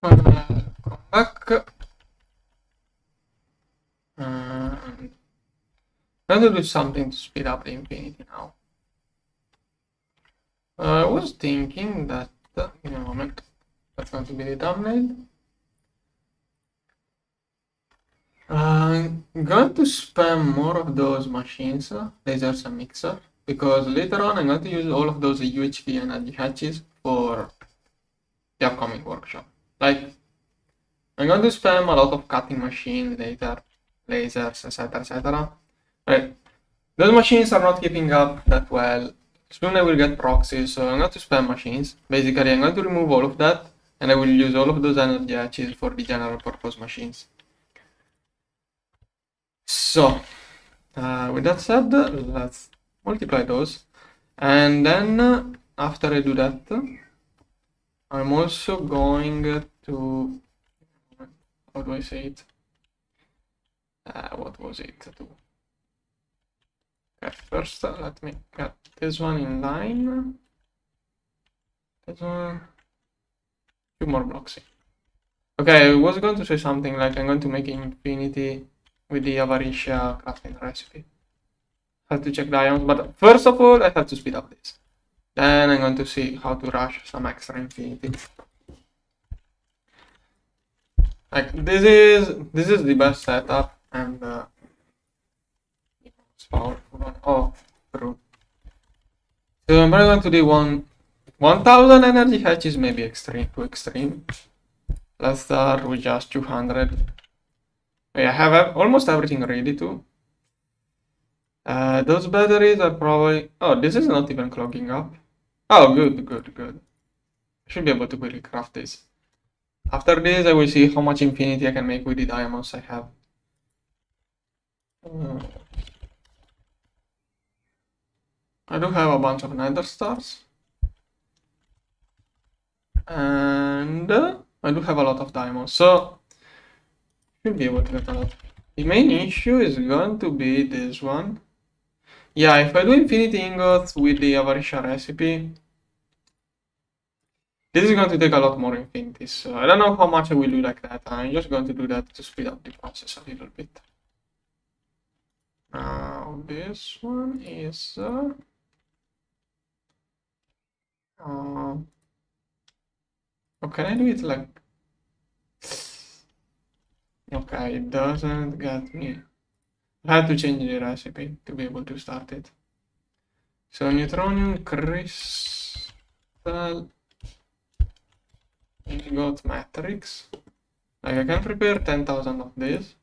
Come back. I'm going to do something to speed up the infinity now. I was thinking that, in a moment, that's going to be the thumbnail. I'm going to spam more of those machines, lasers and mixer, because later on I'm going to use all of those UHV energy hatches for the upcoming workshop. Like, I'm going to spam a lot of cutting machines later, lasers, etc, etc. Right. Those machines are not keeping up that well. Soon I will get proxies, so I'm going to spam machines. Basically, I'm going to remove all of that, and I will use all of those energy hatches for the general purpose machines. So, with that said, let's multiply those. And then, after I do that, I'm also going to... How do I say it? What was it? Okay, first, let me get this one in line. This one. 2 more blocks in. Okay, I was going to say something like I'm going to make infinity with the Avaricia crafting recipe. I have to check the ions, but first of all, I have to speed up this. Then I'm going to see how to rush some extra infinity. Like this is the best setup and it's powerful one. Oh, true. So I'm going to do 1000 energy hatches, maybe extreme to extreme. Let's start with just 200. I have almost everything ready too. Those batteries are probably... Oh, this is not even clogging up. Oh, good. I should be able to quickly craft this. After this, I will see how much infinity I can make with the diamonds I have. I do have a bunch of nether stars. And I do have a lot of diamonds, so should be able to get a lot. The main issue is going to be this one. Yeah, if I do infinity ingots with the Avaricia recipe, this is going to take a lot more infinity, so I don't know how much I will do like that. I'm just going to do that to speed up the process a little bit. Now this one is oh, can I do it like... Okay, it doesn't get me. I had to change the recipe to be able to start it. So neutronium crystal ingot matrix. Like I can prepare 10,000 of this.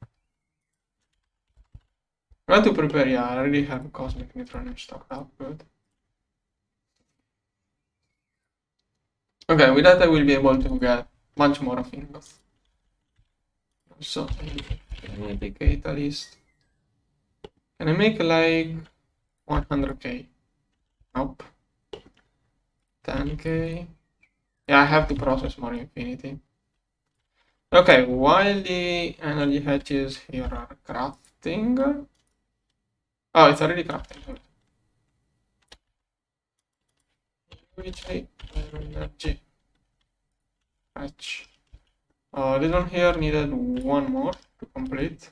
I'm going to prepare, yeah, I already have cosmic neutronium stocked up, good. Okay, with that I will be able to get much more of ingots. So, infinity catalyst. Can I make like 100k? Nope. 10k. Yeah, I have to process more infinity. Okay, while the energy hatches here are crafting. Oh, it's already crafting. Energy hatch. This one here needed one more to complete.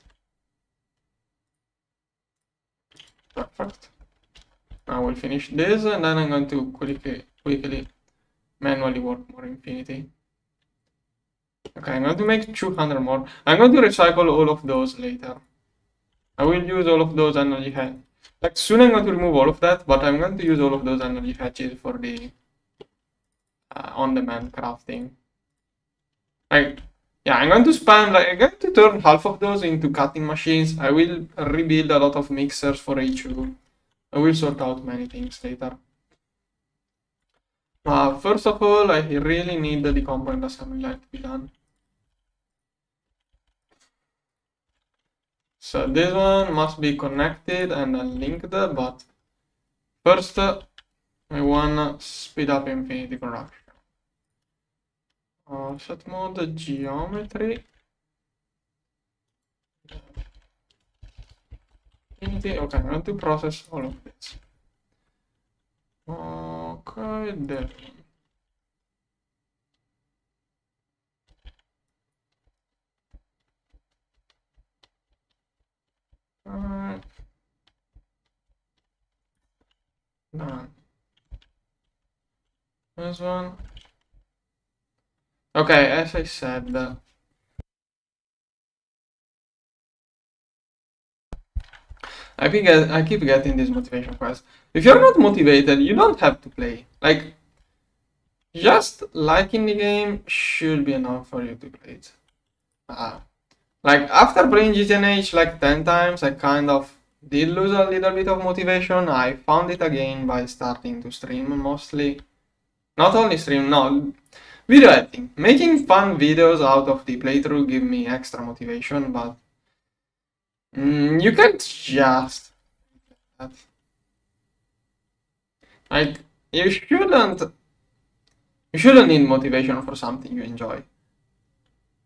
Perfect. Now we'll finish this, and then I'm going to quickly manually work more infinity. Okay, I'm going to make 200 more. I'm going to recycle all of those later. I will use all of those energy hatches. Like soon I'm going to remove all of that, but I'm going to use all of those energy hatches for the on-demand crafting. Like, yeah, I'm going to spam, like, I'm going to turn half of those into cutting machines. I will rebuild a lot of mixers for HU. I will sort out many things later. First of all, I really need the component assembly line to be done. So this one must be connected and linked, but first I wanna speed up infinity production. Set mode geometry. Infinity. Okay, I'm going to process all of this. Okay, there. This one. Okay, as I said, I keep getting this motivation quest. If you're not motivated, you don't have to play. Like, just liking the game should be enough for you to play it. Like, after playing GTNH like 10 times, I kind of did lose a little bit of motivation. I found it again by starting to stream mostly. Not only stream, no, video editing. Making fun videos out of the playthrough give me extra motivation, but you can't just... Like, you shouldn't need motivation for something you enjoy.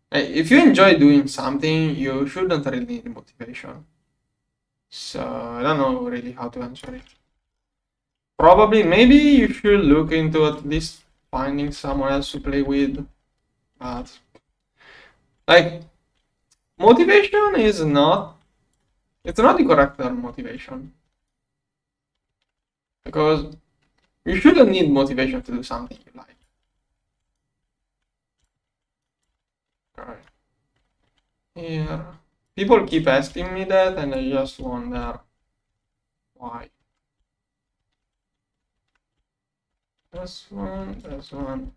If you enjoy doing something, you shouldn't really need motivation. So, I don't know really how to answer it. Probably, maybe you should look into at least finding someone else to play with. But, like, motivation is not... It's not the correct term, motivation. Because you shouldn't need motivation to do something you like. Right. Here. People keep asking me that, and I just wonder why. This one, this one.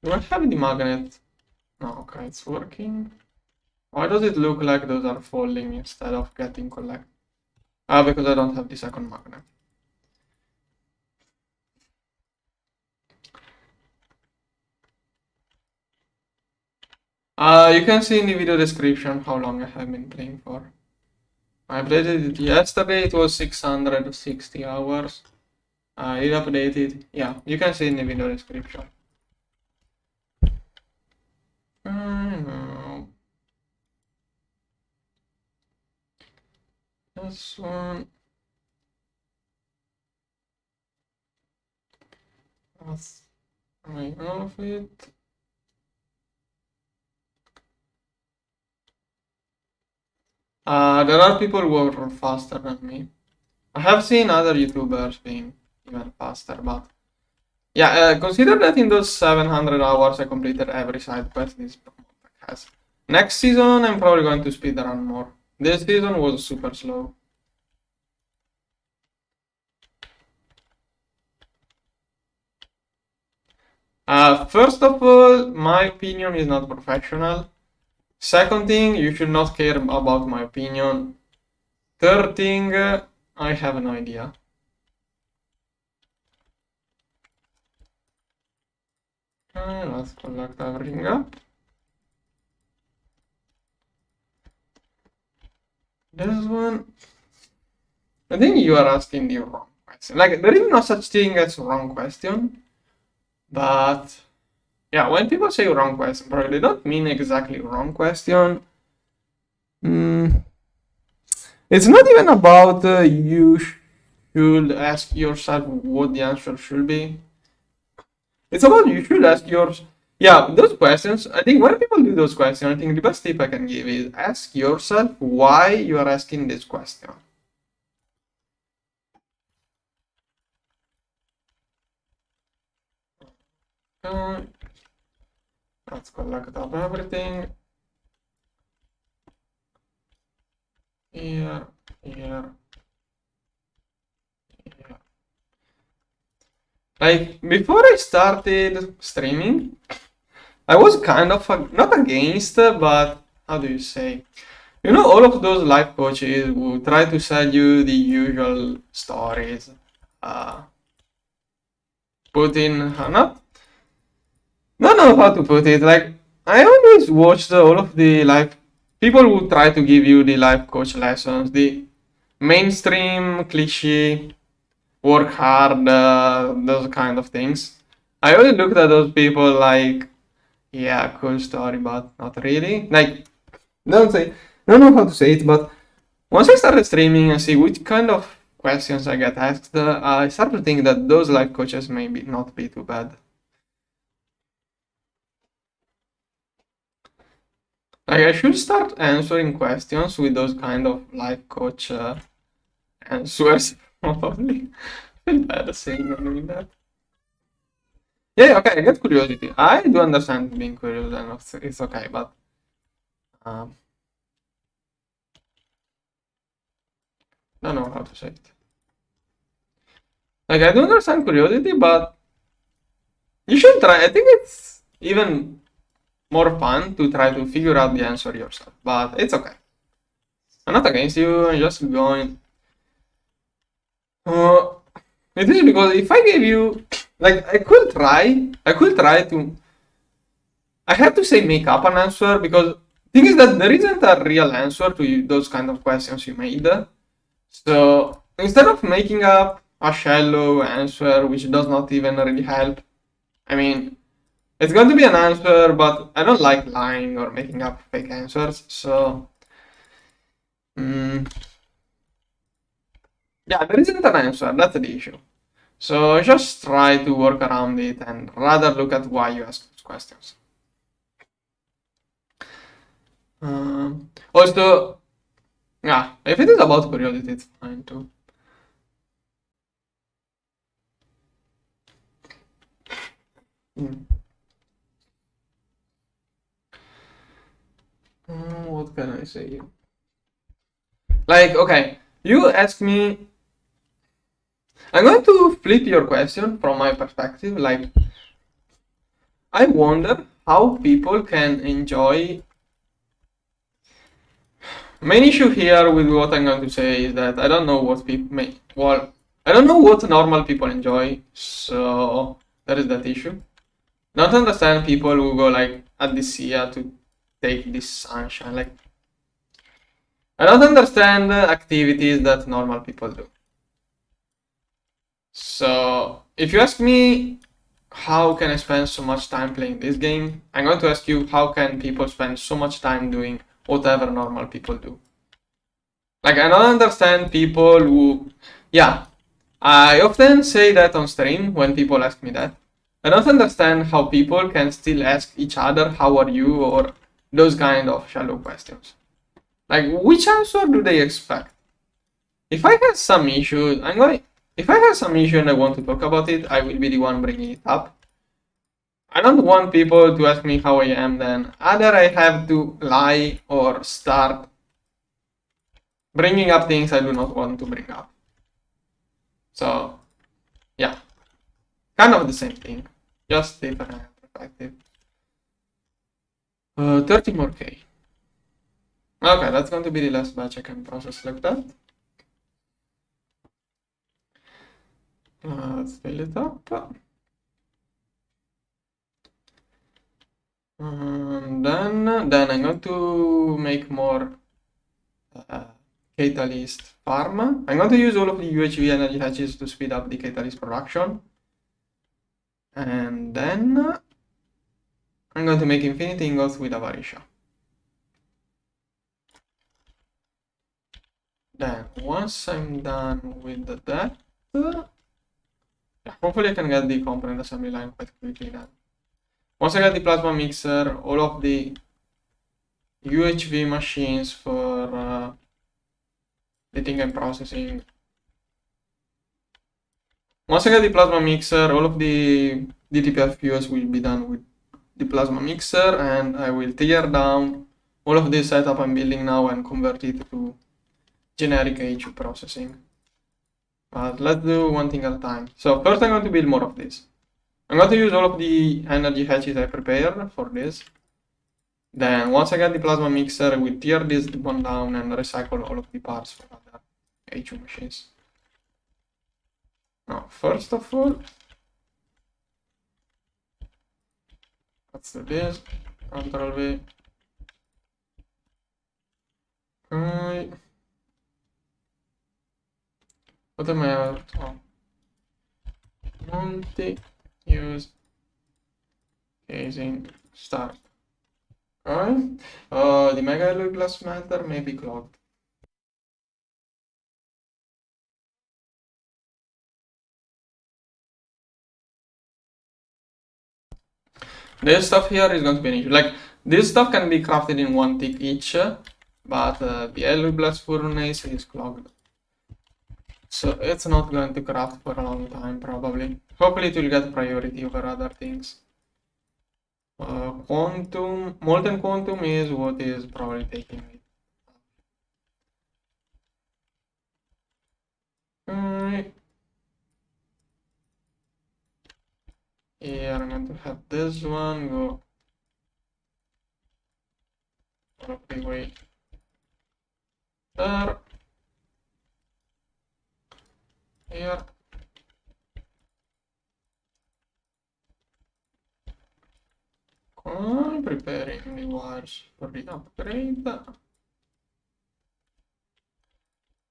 Do I have the magnet? No, okay, it's working. Why does it look like those are falling instead of getting collected? Ah, because I don't have the second magnet. You can see in the video description how long I have been playing for. I played it yesterday, it was 660 hours. It updated. Yeah, you can see in the video description. This one. That's all of it. There are people who are faster than me. I have seen other YouTubers being even faster, but yeah, consider that in those 700 hours I completed every side quest this modpack has. Next season I'm probably going to speedrun more. This season was super slow. First of all, my opinion is not professional. Second thing, you should not care about my opinion. Third thing, I have no idea. Let's collect everything up. This one, I think you are asking the wrong question. Like, there is no such thing as wrong question, but yeah, when people say wrong question, probably they don't mean exactly wrong question. It's not even about you should ask yourself what the answer should be. It's about you should ask yours. Yeah, those questions, I think when people do those questions, I think the best tip I can give is ask yourself why you are asking this question. Let's collect up everything. Here, here, here. Like, before I started streaming, I was kind of not against, but how do you say? You know, all of those life coaches who try to sell you the usual stories, put in, not, don't know how to put it. Like, I always watched all of the life people who try to give you the life coach lessons, the mainstream cliche, work hard, those kind of things. I always looked at those people like, yeah, cool story, but not really. Like, don't know how to say it, but once I started streaming and see which kind of questions I get asked, I started to think that those life coaches may not be too bad. Like, I should start answering questions with those kind of life coach answers, probably. I feel bad saying I'm doing that. Yeah, okay, I get curiosity. I do understand being curious and it's okay, but um, don't know how to say it. Like, I do understand curiosity, but you should try. I think it's even more fun to try to figure out the answer yourself, but it's okay. I'm not against you, I'm just going. Uh, it is because if I gave you, like, I could try to, I have to say make up an answer because thing is that there isn't a real answer to those kind of questions you made. So instead of making up a shallow answer which does not even really help, I mean, it's going to be an answer, but I don't like lying or making up fake answers. So, yeah, there isn't an answer. That's the issue. So just try to work around it and rather look at why you ask those questions. Also, yeah, if it is about curiosity, it's fine too. What can I say? Like, okay, you ask me. I'm going to flip your question from my perspective. Like, I wonder how people can enjoy. Main issue here with what I'm going to say is that I don't know what people make. Well, I don't know what normal people enjoy, so that is that issue. Don't understand people who go like at the sea to take this sunshine. Like, I don't understand activities that normal people do. So if you ask me how can I spend so much time playing this game, I'm going to ask you how can people spend so much time doing whatever normal people do. Like, I don't understand people who, yeah, I often say that on stream when people ask me that. I don't understand how people can still ask each other, how are you, or those kind of shallow questions. Like, which answer do they expect? If I have some issue, if I have some issue and I want to talk about it, I will be the one bringing it up. I don't want people to ask me how I am then. Either I have to lie or start bringing up things I do not want to bring up. So, yeah. Kind of the same thing. Just different perspective. 30 more K. Okay, that's going to be the last batch I can process like that. Let's fill it up. And then I'm going to make more catalyst farm. I'm going to use all of the UHV energy hatches to speed up the catalyst production. And then I'm going to make infinity ingots with Avarisha. Then once I'm done with that, hopefully I can get the component assembly line quite quickly then. Once I get the plasma mixer, all of the UHV machines for editing and processing. Once I get the plasma mixer, all of the DTPFQs will be done with the plasma mixer, and I will tear down all of this setup I'm building now and convert it to generic HU processing. But let's do one thing at a time. So first I'm going to build more of this. I'm going to use all of the energy hatches I prepared for this. Then once I get the plasma mixer, I will tear this one down and recycle all of the parts for other HU machines. Now, first of all, let's do this. Ctrl V. Okay. What am I out? Oh. Multi-use casing start. Alright. The mega alloy glass smelter may be clogged. This stuff here is going to be an issue. Like, this stuff can be crafted in one tick each, but the alloy glass furnace is clogged. So it's not going to craft for a long time, probably. Hopefully it will get priority over other things. Quantum, molten quantum is what is probably taking it. Alright. Here I'm going to have this one go. Okay, wait. There. Here. I'm preparing the wires for the upgrade.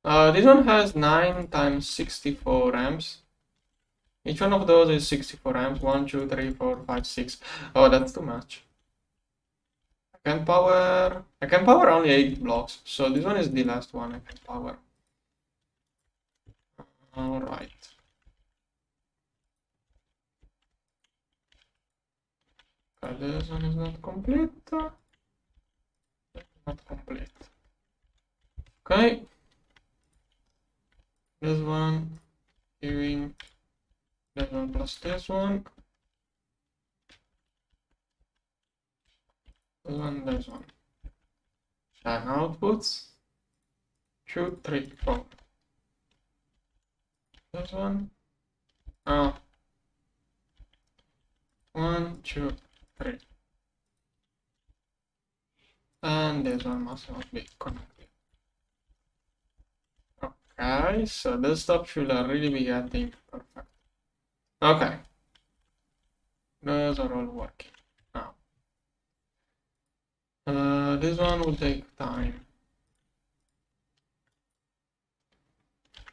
This one has 9 times 64 amps. Each one of those is 64 amps. 1, 2, 3, 4, 5, 6. Oh, that's too much. I can power only 8 blocks. So this one is the last one I can power. Alright. Okay, this one is not complete. Not complete. Okay. This one giving that one plus this one. This one. And outputs 2, 3, 4. This one. Oh. 1, 2, 3. And this one must not be connected. Okay, so this stuff should really be getting perfect. Okay. Those are all working now. This one will take time.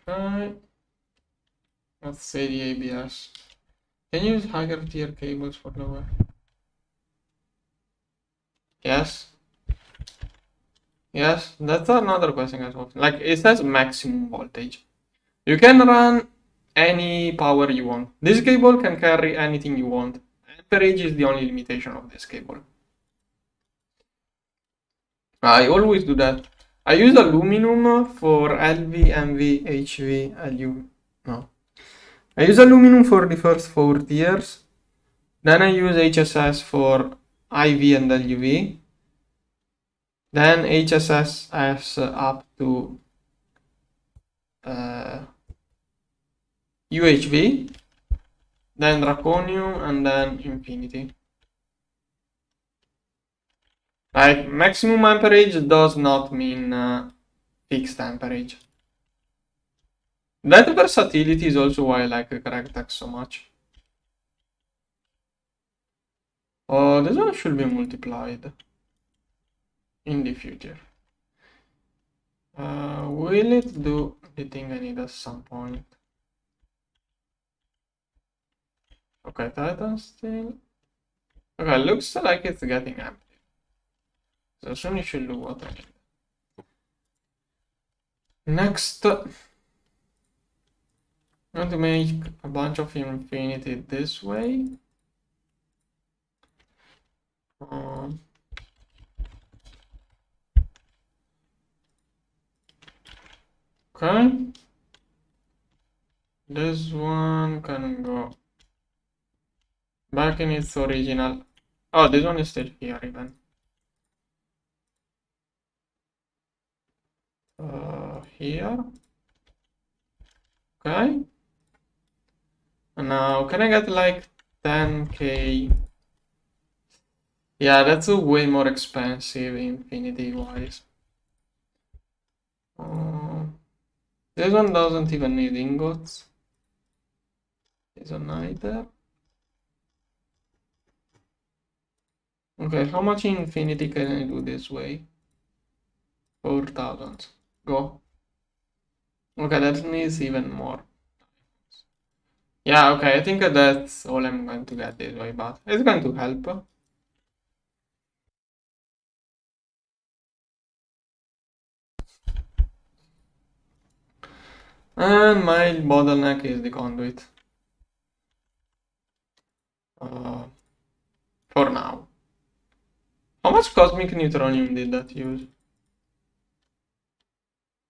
Okay. Let's say the ABS. Can you use higher tier cables for lower? Yes. Yes, that's another question as well. Like it says maximum voltage. You can run any power you want. This cable can carry anything you want. Amperage is the only limitation of this cable. I always do that. I use aluminum for LV, MV, HV, LU. No. I use aluminum for the first 4 tiers. Then I use HSS for IV and LUV. Then HSS up to UHV. Then Draconium and then Infinity. Like maximum amperage does not mean fixed amperage. That versatility is also why I like GregTech so much. Oh, this one should be multiplied in the future. Will it do the thing I need at some point? Okay, Titan still. Okay, looks like it's getting empty. So soon it should do what I need. Next, I'm going to make a bunch of Infinity this way. Okay. This one can go back in its original. Oh, this one is still here even. Here. Okay. And now, can I get like 10k? Yeah, that's a way more expensive infinity wise. This one doesn't even need ingots. This one either. Okay, how much infinity can I do this way? 4,000. Go. Okay, that needs even more. Yeah, okay, I think that's all I'm going to get this way, but it's going to help. And my bottleneck is the conduit. For now. How much cosmic neutronium did that use?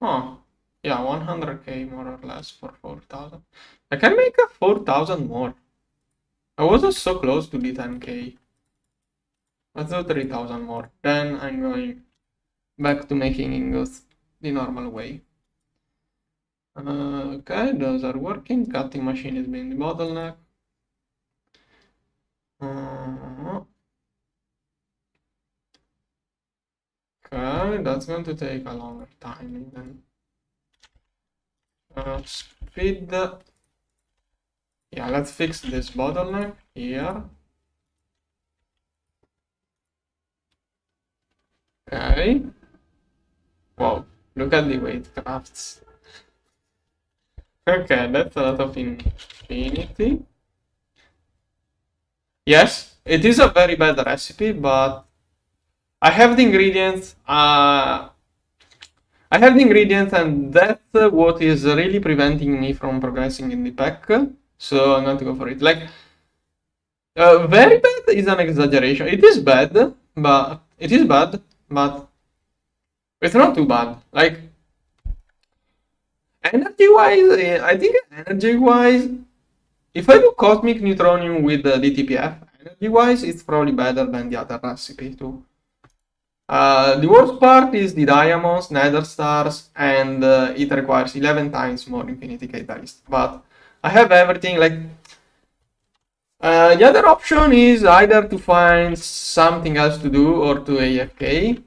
Oh, Yeah, 100k more or less for 4,000. I can make a 4,000 more. I wasn't so close to the 10k. Let's do 3,000 more. Then I'm going back to making ingots the normal way. Okay, those are working. Cutting machine is being the bottleneck. Okay, that's going to take a longer time then. Speed. Yeah, let's fix this bottleneck here. Okay. Wow, look at the way it crafts. Okay, that's a lot of infinity. Yes, it is a very bad recipe, but I have the ingredients. I have the ingredients, and that's what is really preventing me from progressing in the pack. So I'm going to go for it. Like, very bad is an exaggeration. It is bad, but it's not too bad. Like, energy-wise, I think energy-wise, if I do Cosmic Neutronium with the DTPF, energy-wise, it's probably better than the other recipe too. The worst part is the diamonds, nether stars, and it requires 11 times more infinity catalyst. But I have everything. Like, the other option is either to find something else to do or to AFK.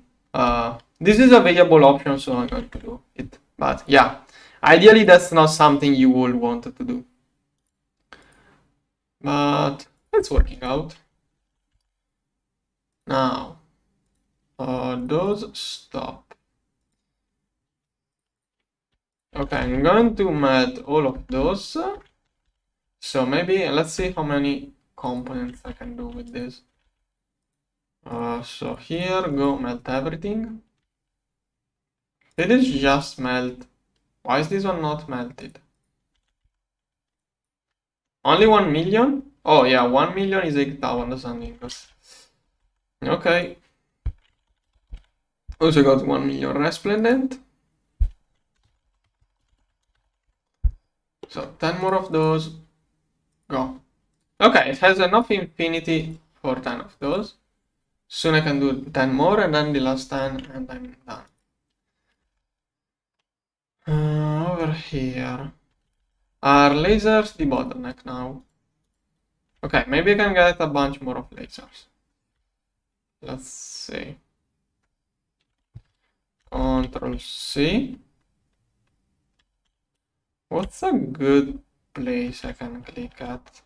This is a viable option, so I'm going to do it. But yeah, ideally that's not something you would want to do. But it's working out. Now, those stop. Okay, I'm going to melt all of those. So maybe let's see how many components I can do with this. So here, go melt everything. Did it just melt? Why is this one not melted? Only 1 million? Oh yeah, 1 million is 8,000 ingots. Okay. Also got 1 million resplendent. So 10 more of those. Go. Okay, it has enough infinity for 10 of those. Soon I can do 10 more and then the last 10 and I'm done. Over here. Are lasers the bottleneck now? Okay, maybe I can get a bunch more of lasers. Let's see. Control C. What's a good place I can click at?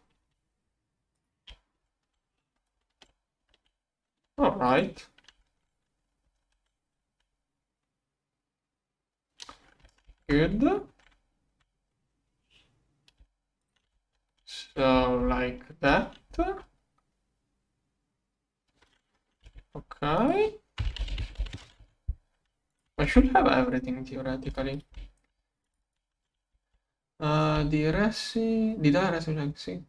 Alright. Good. So, like that. Okay. I should have everything theoretically. The resi. Did I resi?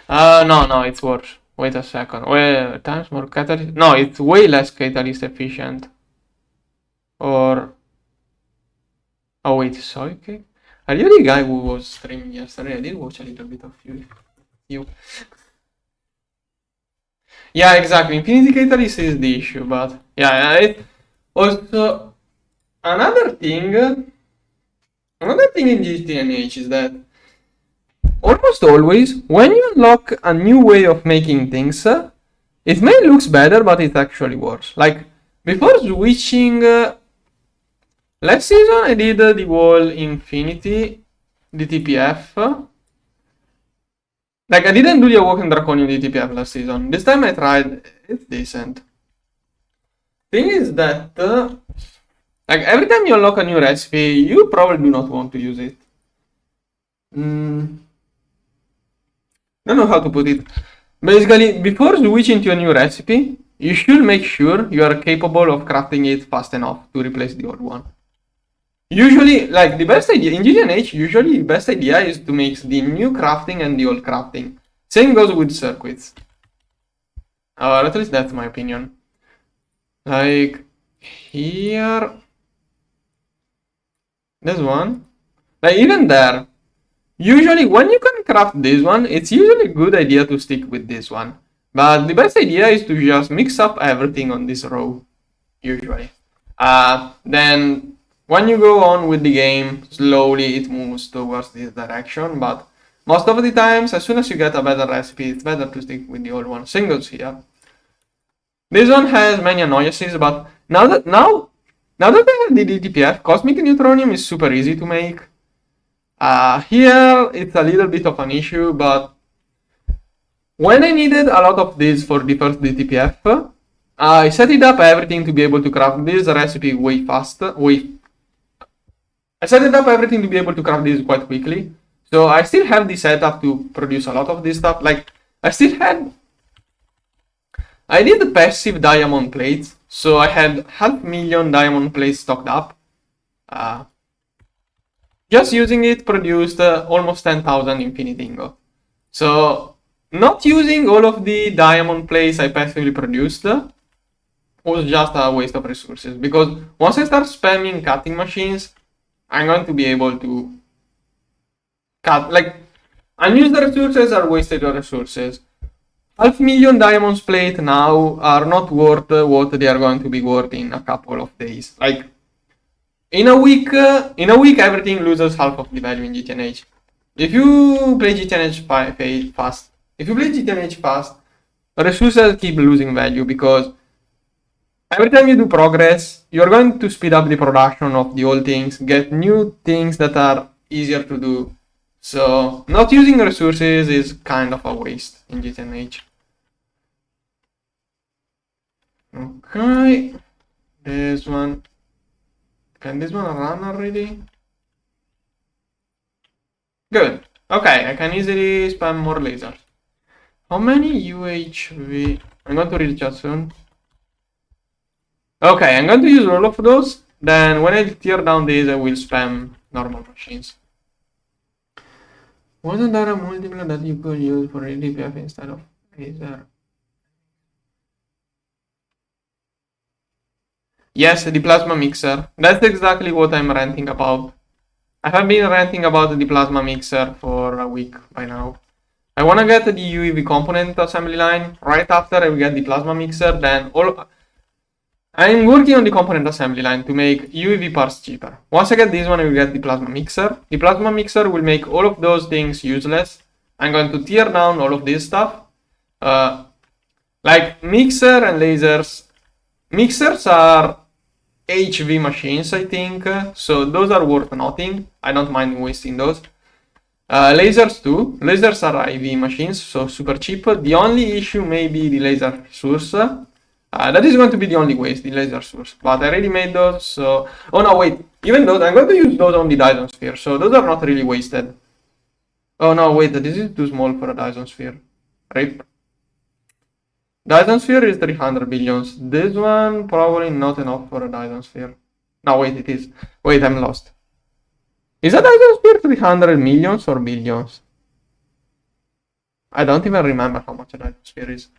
No, it's worse. Wait a second. Wait, times more catalyst. No, it's way less catalyst efficient. Or. Oh, wait, soy cake? Are you the guy who was streaming yesterday? I did watch a little bit of you. Yeah, exactly. Infinity catalyst is the issue, but yeah, it also another thing in GTNH is that almost always when you unlock a new way of making things, it may look better, but it's actually worse. Like before switching last season, I did the wall infinity DTPF. Like, I didn't do the Awoken Draconian DTPF last season. This time I tried. It's decent. Thing is that, like, every time you unlock a new recipe, you probably do not want to use it. I don't know how to put it. Basically, before switching to a new recipe, you should make sure you are capable of crafting it fast enough to replace the old one. Usually, like, the best idea in GTNH, usually the best idea is to mix the new crafting and the old crafting. Same goes with circuits. Or at least that's my opinion. Like here, this one, like even there, usually when you can craft this one, it's usually a good idea to stick with this one. But the best idea is to just mix up everything on this row, usually. Then when you go on with the game, slowly it moves towards this direction, but most of the times, as soon as you get a better recipe, it's better to stick with the old one. Singles here. This one has many annoyances, but now that I have the DTPF, Cosmic Neutronium is super easy to make. Here it's a little bit of an issue, but when I needed a lot of this for the first DTPF, I set it up everything to be able to craft this recipe way faster. I set it up everything to be able to craft this quite quickly. So I still have the setup to produce a lot of this stuff. Like I did the passive diamond plates, so I had 500,000 diamond plates stocked up. Just using it produced almost 10,000 infinite ingot. So not using all of the diamond plates I passively produced was just a waste of resources, because once I start spamming cutting machines, I'm going to be able to cut, like, unused resources are wasted resources. 500,000 diamonds plate now are not worth what they are going to be worth in a couple of days. Like, in a week everything loses half of the value in GTNH. If you play GTNH fast, resources keep losing value, because every time you do progress, you're going to speed up the production of the old things, get new things that are easier to do. So not using resources is kind of a waste in GTNH. Okay, this one. Can this one run already? Good. Okay, I can easily spam more lasers. How many UHV? I'm going to read chat soon. Okay, I'm going to use all of those. Then when I tear down these, I will spam normal machines. Wasn't there a multiple that you could use for DPF instead of laser? Yes, the plasma mixer. That's exactly what I'm ranting about. I have been ranting about the plasma mixer for a week by now. I want to get the UEV component assembly line. Right after I will get the plasma mixer, then I'm working on the component assembly line to make UEV parts cheaper. Once I get this one, I will get the plasma mixer. The plasma mixer will make all of those things useless. I'm going to tear down all of this stuff. Like mixer and lasers. Mixers are HV machines, I think, so those are worth nothing. I don't mind wasting those. Lasers too. Lasers are IV machines, so super cheap. The only issue may be the laser source. That is going to be the only waste, the laser source. But I already made those, so... Oh no, wait. Even those, I'm going to use those on the Dyson Sphere, so those are not really wasted. Oh no, wait, this is too small for a Dyson Sphere. RIP. Dyson Sphere is 300 billions. This one probably not enough for a Dyson Sphere. No, wait, it is. Wait, I'm lost. Is a Dyson Sphere 300 millions or billions? I don't even remember how much a Dyson Sphere is.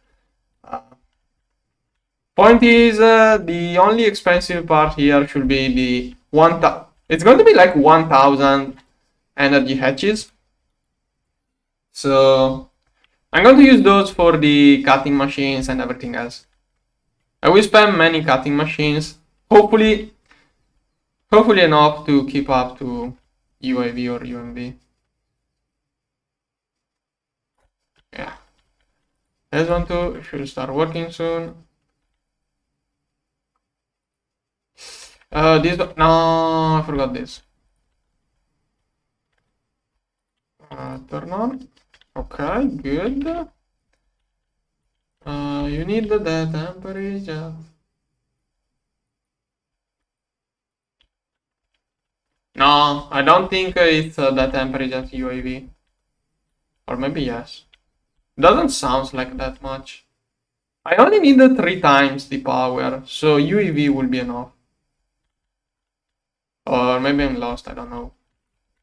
Point is, the only expensive part here should be the 1,000. It's going to be like 1,000 energy hatches. So I'm going to use those for the cutting machines and everything else. I will spam many cutting machines, hopefully enough to keep up to UAV or UMV. Yeah. This one too should start working soon. No, I forgot this. Turn on. Okay, good. You need the temperature. No, I don't think it's that temperature UAV. Or maybe yes. Doesn't sound like that much. I only need 3 times the power, so UEV will be enough. Or maybe I'm lost, I don't know.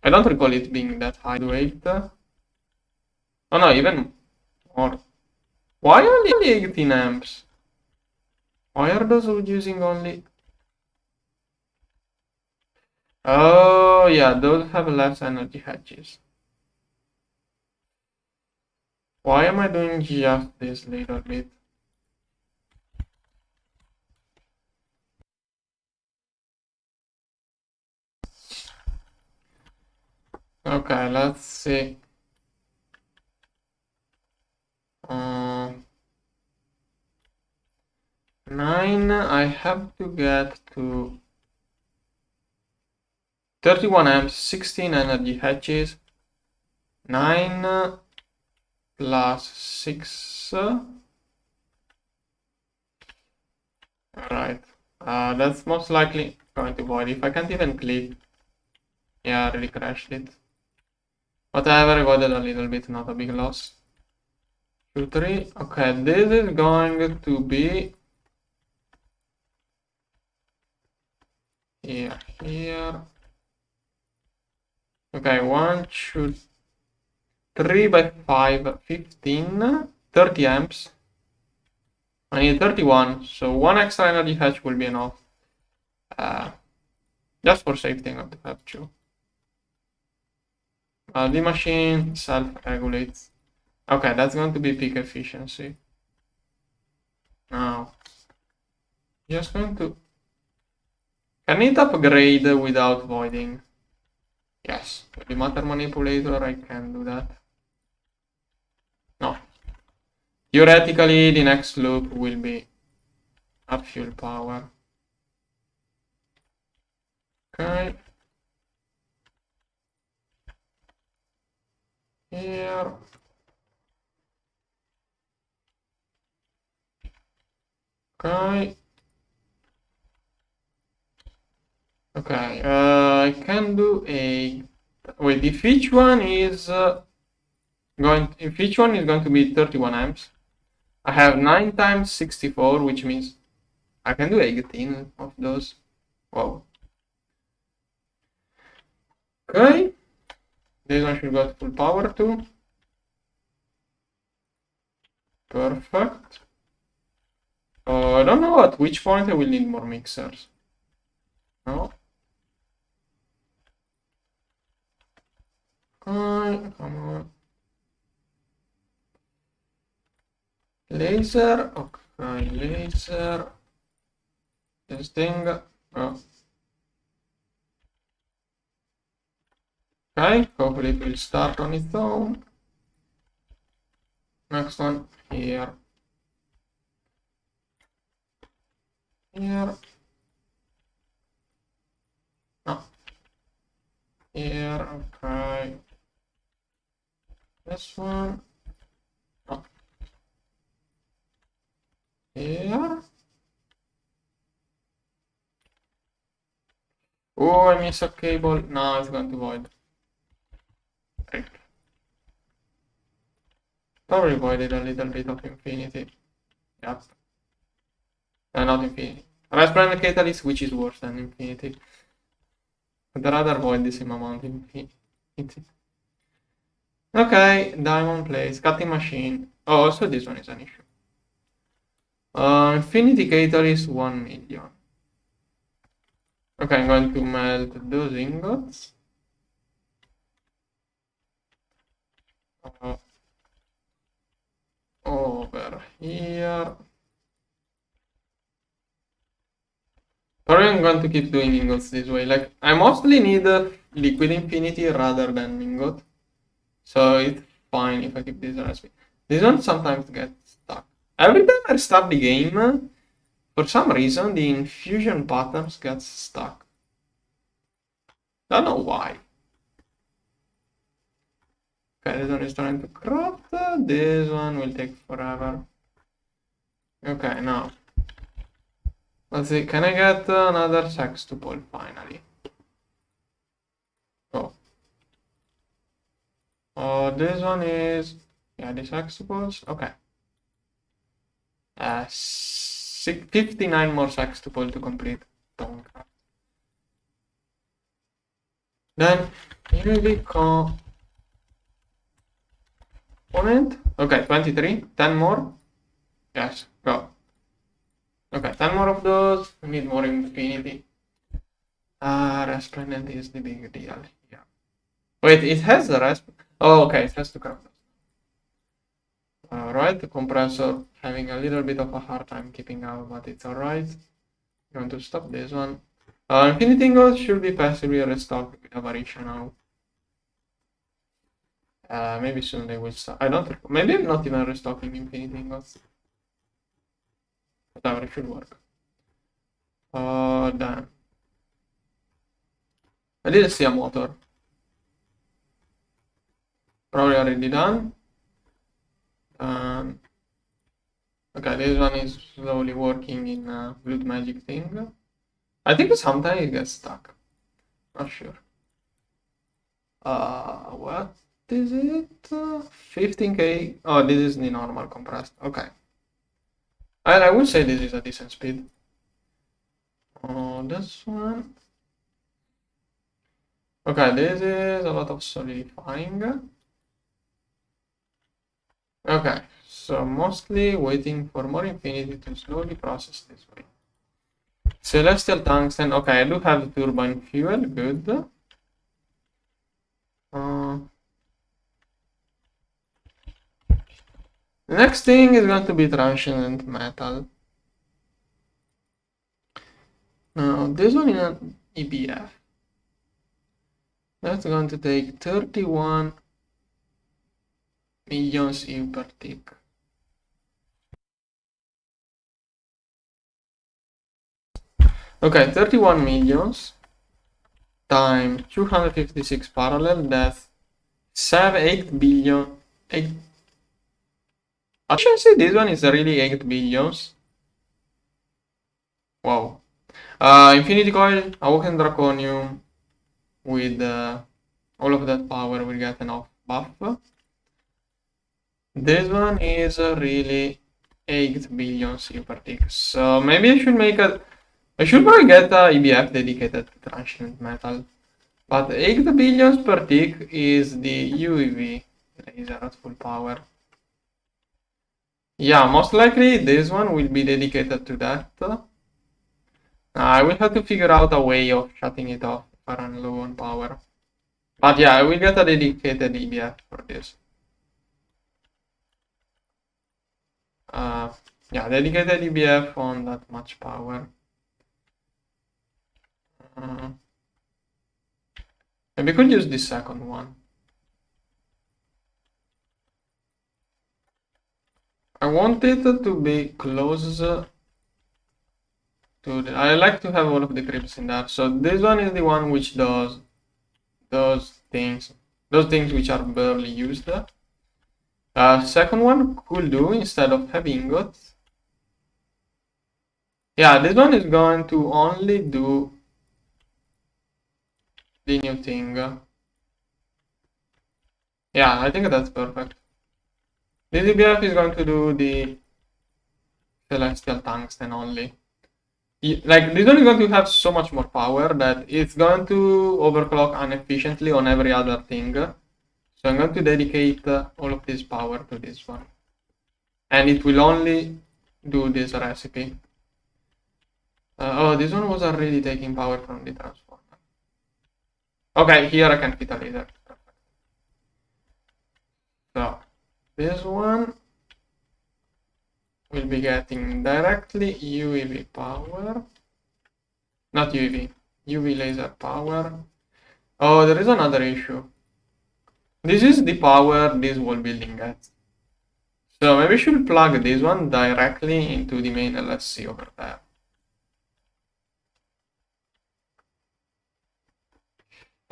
I don't recall it being that high. 8. Oh no, even Or why only 18 amps? Why are those using only? Oh yeah, those have less energy hatches. Why am I doing just this little bit? Okay, let's see. 9, I have to get to 31 amps, 16 energy hatches, 9 plus 6. Alright, that's most likely going to void. If I can't even click, yeah, I really crashed it. Whatever, I avoided a little bit, not a big loss. 2, 3. Okay, this is going to be here. Okay, 1, 2, 3 by 5, 15, 30 amps. I need 31, so 1 extra energy hatch will be enough. Just for safety, I'm going to have 2. The machine self-regulates. Okay, that's going to be peak efficiency. Now, just going to... Can it upgrade without voiding? Yes, with the matter manipulator I can do that. No. Theoretically, the next loop will be at full power. Okay. Here. Okay. Okay, I can do a... Wait, if each one is going to be 31 amps, I have 9 times 64, which means I can do 18 of those. Wow. Okay, this one should go to full power too. Perfect. I don't know at which point I will need more mixers. No. Okay, come on. Laser. Okay, laser. This thing. Oh. Okay, hopefully it will start on its own. Next one here. Here. No. Here, okay. This one. No. Here. Oh, I missed a cable. Now it's going to void. Great. Probably voided a little bit of infinity. Yep. Not infinity. Raspberry Catalyst, which is worse than infinity. I'd rather void the same amount of infinity. Okay, diamond place, cutting machine. Oh, also this one is an issue. Infinity Catalyst 1 million. Okay, I'm going to melt those ingots. Over here. Probably I'm going to keep doing ingots this way. Like, I mostly need liquid infinity rather than ingot. So it's fine if I keep this recipe. This one sometimes gets stuck. Every time I start the game, for some reason, the infusion patterns get stuck. Don't know why. Okay, this one is trying to craft. This one will take forever. Okay, now. Let's see, can I get another sextuple finally? Oh. Oh, this one is... Yeah, the sextuples. Okay. 59 more sextuple to complete. Then UEV CoAL moment. Okay, 23. 10 more. Yes, go. Okay, 10 more of those. We need more infinity. Resplendent is the big deal. Yeah. Wait, it has the rest. Oh, okay, it has to craft. Alright, the compressor having a little bit of a hard time keeping up, but it's alright. Going to stop this one. Infinity ingots should be passively restocked with a variation now. Maybe soon they will start. I don't. Maybe I'm not even restocking infinity ingots. Whatever, it should work. Damn. I didn't see a motor. Probably already done. Okay, this one is slowly working in blood magic thing. I think sometimes it gets stuck. Not sure. What is it? 15k. Oh, this is the normal compressed. Okay. I would say this is a decent speed. Oh, this one. Okay, this is a lot of solidifying. Okay, so mostly waiting for more infinity to slowly process this way. Celestial tungsten. Okay, I do have turbine fuel. Good. The next thing is going to be transient metal. Now, this one is an EBF. That's going to take 31 million EU per tick. Okay, 31 millions times 256 parallel, that's 8 billion. I should say this one is really 8 billions. Wow. Infinity Coil, Awoken Draconium with all of that power will get enough buff. This one is really 8 billion EU per tick. So maybe I should make a. I should probably get a EBF dedicated to transient metal. But 8 billions per tick is the UEV laser at full power. Yeah, most likely this one will be dedicated to that. I will have to figure out a way of shutting it off if I run low on power. But yeah, I will get a dedicated EBF for this. Yeah, dedicated EBF on that much power. Maybe we could use the second one. I want it to be close to the. I like to have all of the crypts in there. So this one is the one which does those things which are barely used. Second one could do instead of heavy ingots. Yeah, this one is going to only do the new thing. Yeah, I think that's perfect. The DBF is going to do the celestial tungsten only. Like, this one is going to have so much more power that it's going to overclock inefficiently on every other thing. So I'm going to dedicate all of this power to this one. And it will only do this recipe. Oh, this one was already taking power from the transformer. Okay, here I can fit a laser. So, this one will be getting directly UEV power. Not UEV, UV laser power. Oh, there is another issue. This is the power this wall building gets. So maybe we should plug this one directly into the main LSC over there.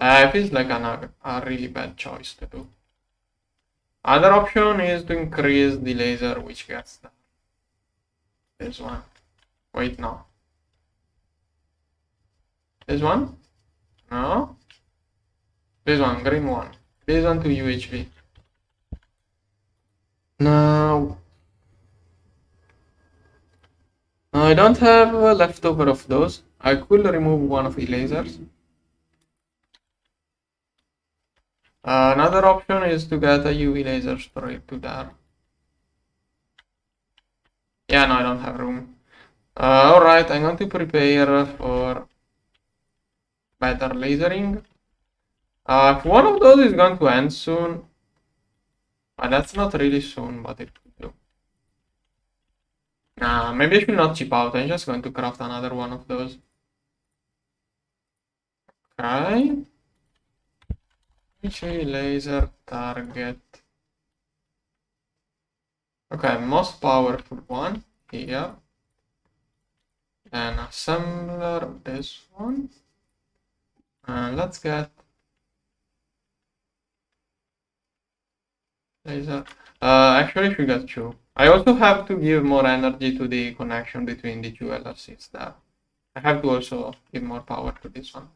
It feels like a really bad choice to do. Other option is to increase the laser which gets there. This one. Wait, no. This one? No. This one, green one. This one to UHV. Now, I don't have a leftover of those. I could remove one of the lasers. Another option is to get a UV laser straight to there. Yeah, no, I don't have room. Alright, I'm going to prepare for better lasering. If one of those is going to end soon, that's not really soon, but it could do. Nah, maybe I should not chip out. I'm just going to craft another one of those. Okay. UEV laser target. Okay, most powerful one here. Then assembler, this one. And let's get laser. Actually, I should get two. I also have to give more energy to the connection between the two LRCs there. I have to also give more power to this one.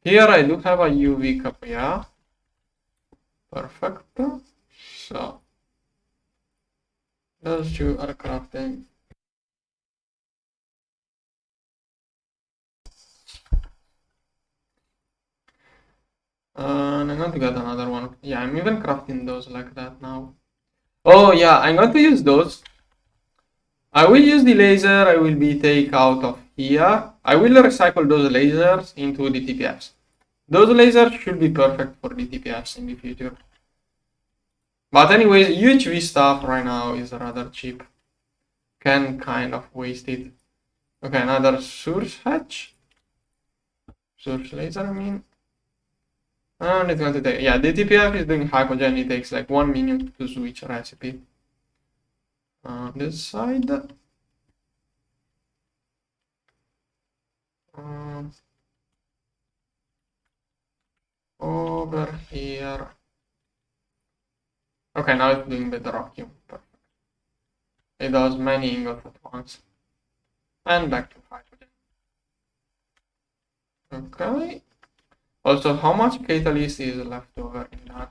Here I do have a UV cup, yeah. Perfect. So those two are crafting. And I'm going to get another one. Yeah, I'm even crafting those like that now. Oh yeah, I'm going to use those. I will use the laser I will be take out of here. I will recycle those lasers into the TPFs. Those lasers should be perfect for the TPFs in the future. But anyways, UHV stuff right now is rather cheap. Can kind of waste it. Okay, another source hatch. Source laser, I mean. And it's going to take, yeah, the TPF is doing hypogen. It takes like 1 minute to switch recipe. On this side. Over here. Okay, now it's doing bedrock. Perfect. It does many ingots at once. And back to hydrogen. Okay. Also, how much catalyst is left over in that?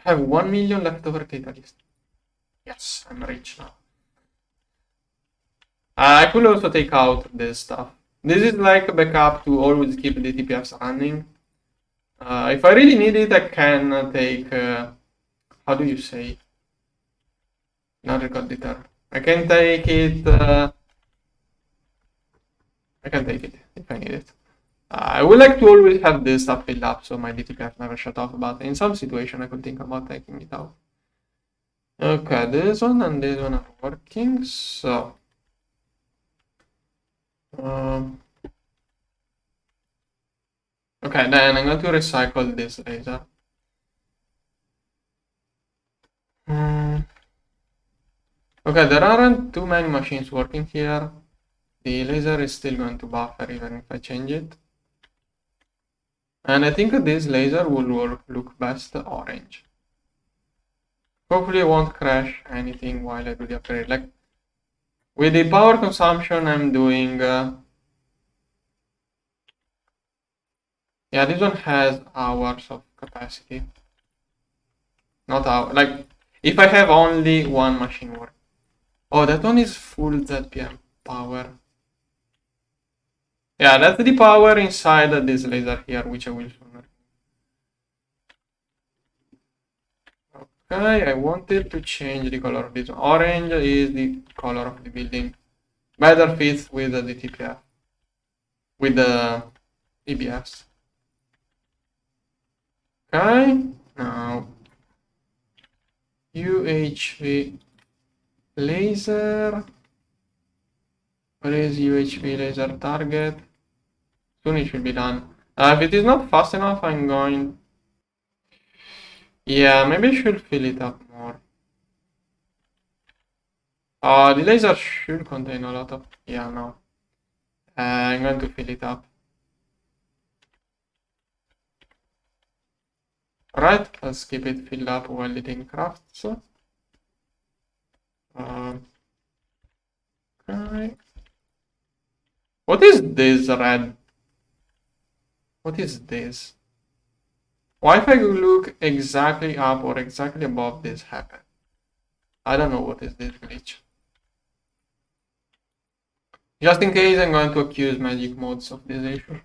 I have 1 million leftover catalyst. Yes, I'm rich now. I could also take out this stuff. This is like a backup to always keep the TPFs running. If I really need it, I can take, how do you say? Not record deter. I can take it, I can take it if I need it. I would like to always have this stuff filled up so my DTPF never shut off, but in some situation I could think about taking it out. Okay, this one and this one are working, so... okay, then I'm going to recycle this laser. Okay, there aren't too many machines working here. The laser is still going to buffer even if I change it. And I think this laser will look best orange. Hopefully it won't crash anything while I do the upgrade. Like, with the power consumption I'm doing... yeah, this one has hours of capacity. Not hours, like, if I have only one machine work. Oh, that one is full ZPM power. Yeah, that's the power inside this laser here, which I will soon. Okay, I wanted to change the color of this one. Orange is the color of the building. Better fits with the TPF. With the EBFs. Okay, now UHV laser. Where is UHV laser target? Soon it should be done. If it is not fast enough, I'm going... yeah, maybe I should fill it up more. The laser should contain a lot of... yeah, no. I'm going to fill it up. Alright, let's keep it filled up while it crafts. Okay. What is this red? What is this? Why if I look exactly up or exactly above this happen? I don't know what is this glitch. Just in case, I'm going to accuse magic modes of this issue.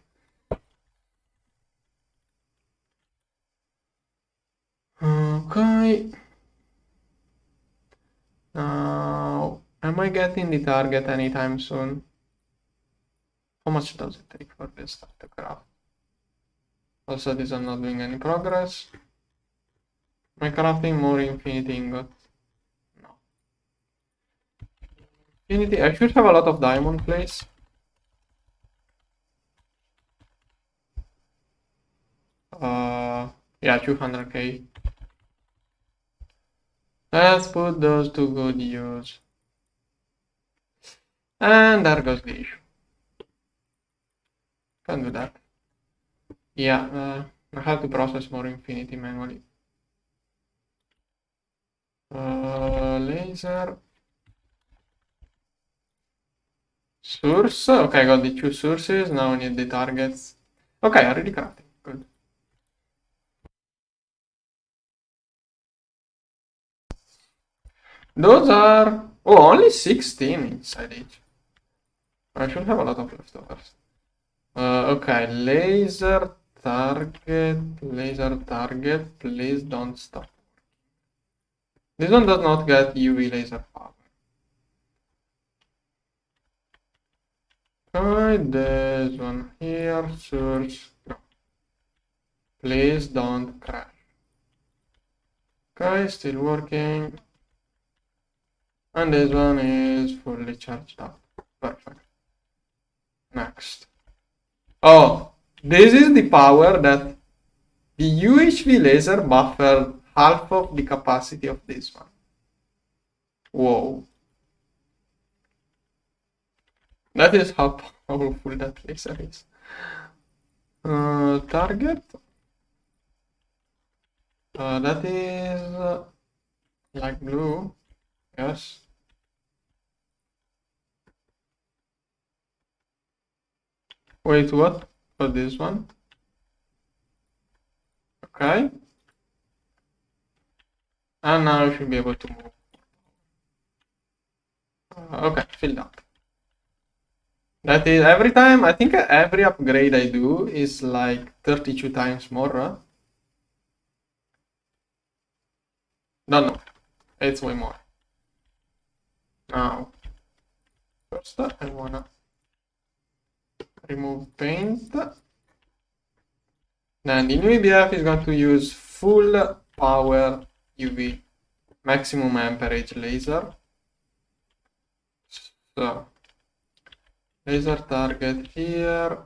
Okay. Now, am I getting the target anytime soon? How much does it take for this stuff to craft? Also, this I'm not doing any progress. Am I crafting more infinity ingots? No. Infinity, I should have a lot of diamond plates. Yeah, 200k. Let's put those to good use. And there goes the issue. Can't do that. Yeah, I have to process more infinity manually. Laser. Source. Okay, I got the 2 sources. Now I need the targets. Okay, already crafting. Good. Those are... Oh, only 16 inside each. I should have a lot of leftovers. Okay, laser target, please don't stop. This one does not get UV laser power. Okay, this one here, source, no. Please don't crash. Okay, still working. And this one is fully charged up. Perfect. Next. Oh, this is the power that the UHV laser buffered half of the capacity of this one. Whoa. That is how powerful that laser is. Target. That is like blue. Yes. Wait, what? For this one? Okay. And now I should be able to move. Okay, filled up. That is every time, I think every upgrade I do is like 32 times more. No, it's way more. Now, first I wanna remove paint. Then the new EBF is going to use full power UV maximum amperage laser. So, laser target here.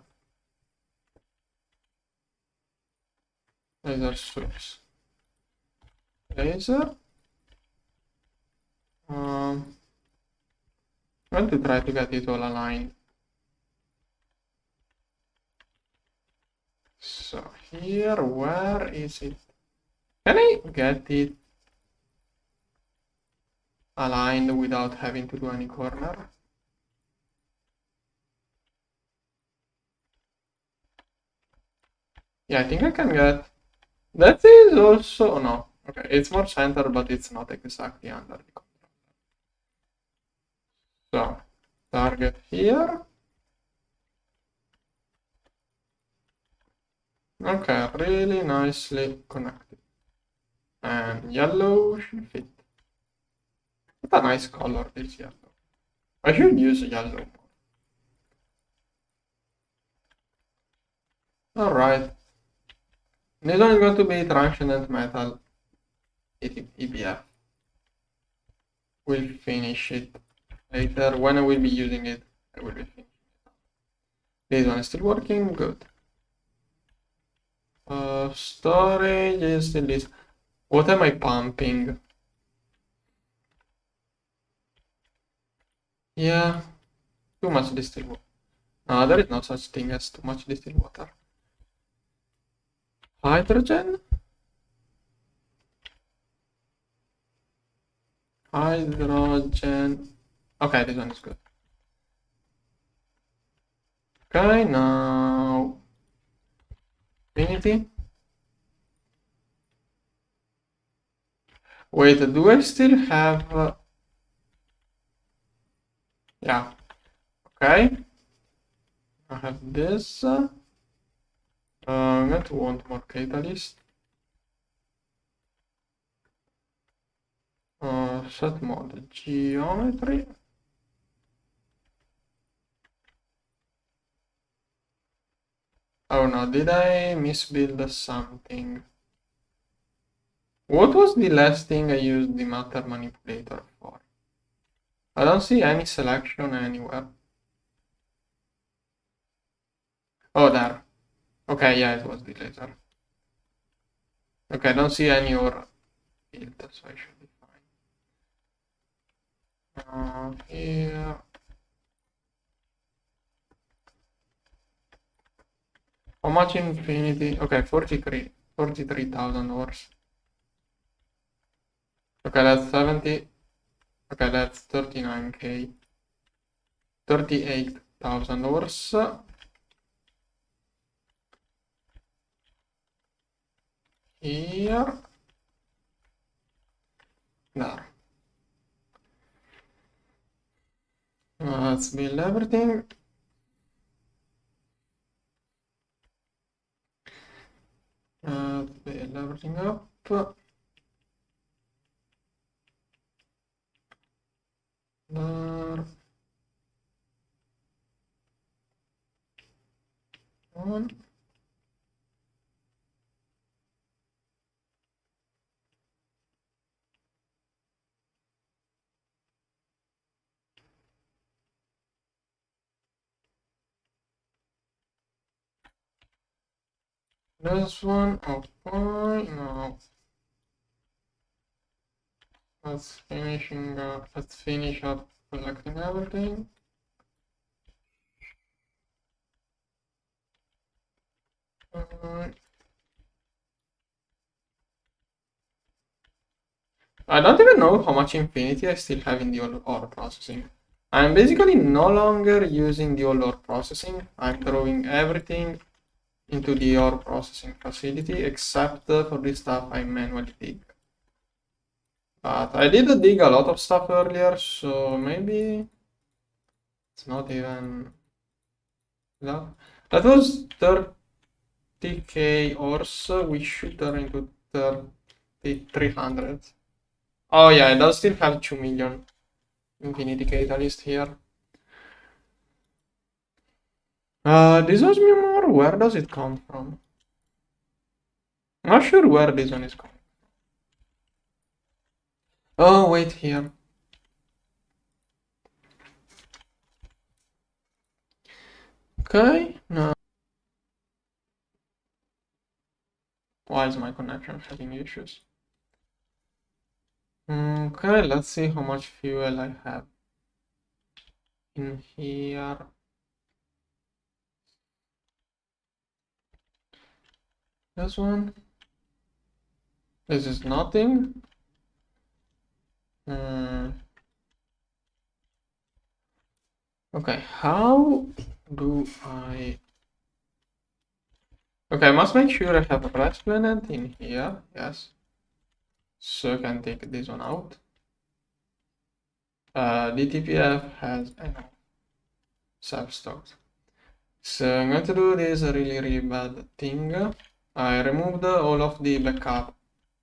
Laser source. Laser. I'm going to try to get it all aligned. So here, where is it? Can I get it aligned without having to do any corner? Yeah, I think I can get. That is also no. Okay, it's more center, but it's not exactly under the control. So target here. Okay, really nicely connected. And yellow should fit. What a nice color this yellow. I should use yellow more. Alright. This one is going to be transient metal EBF. We'll finish it later. When I will be using it, I will be finishing it. This one is still working, good. Storage is still this. What am I pumping? Yeah, too much distilled water. There is no such thing as too much distilled water. Hydrogen? Hydrogen. Okay, this one is good. Okay, now infinity. Wait, do I still have? Yeah. Okay. I have this. I'm going to want more catalyst. set mode geometry. Oh no, did I misbuild something? What was the last thing I used the matter manipulator for? I don't see any selection anywhere. Oh, there. Okay, yeah, it was the laser. Okay, I don't see any or field, so I should be fine. Here. How much infinity? Okay, 43,000 hours. Okay, that's 70. Okay, that's 39k. 38,000 hours. Here. There. Let's build everything. Build everything up. There. One. This one. Okay. Now let's finish up collecting everything. I don't even know how much infinity I still have in the ore processing. I'm basically no longer using the ore processing. I'm throwing everything into the ore processing facility except for the stuff I manually dig. But I did dig a lot of stuff earlier, so maybe it's not even that. That was 30k ores. We should turn into 300. Oh yeah, it does still have 2 million infinity catalyst here. This was more. Where does it come from? I'm not sure where this one is coming. Oh, wait here. Okay, no. Why is my connection having issues? Okay, let's see how much fuel I have in here. This one. This is nothing. Okay, how do I... Okay, I must make sure I have a rest planet in here, yes. So I can take this one out. DTPF has self-stocked. So I'm going to do this really bad thing. I removed all of the backup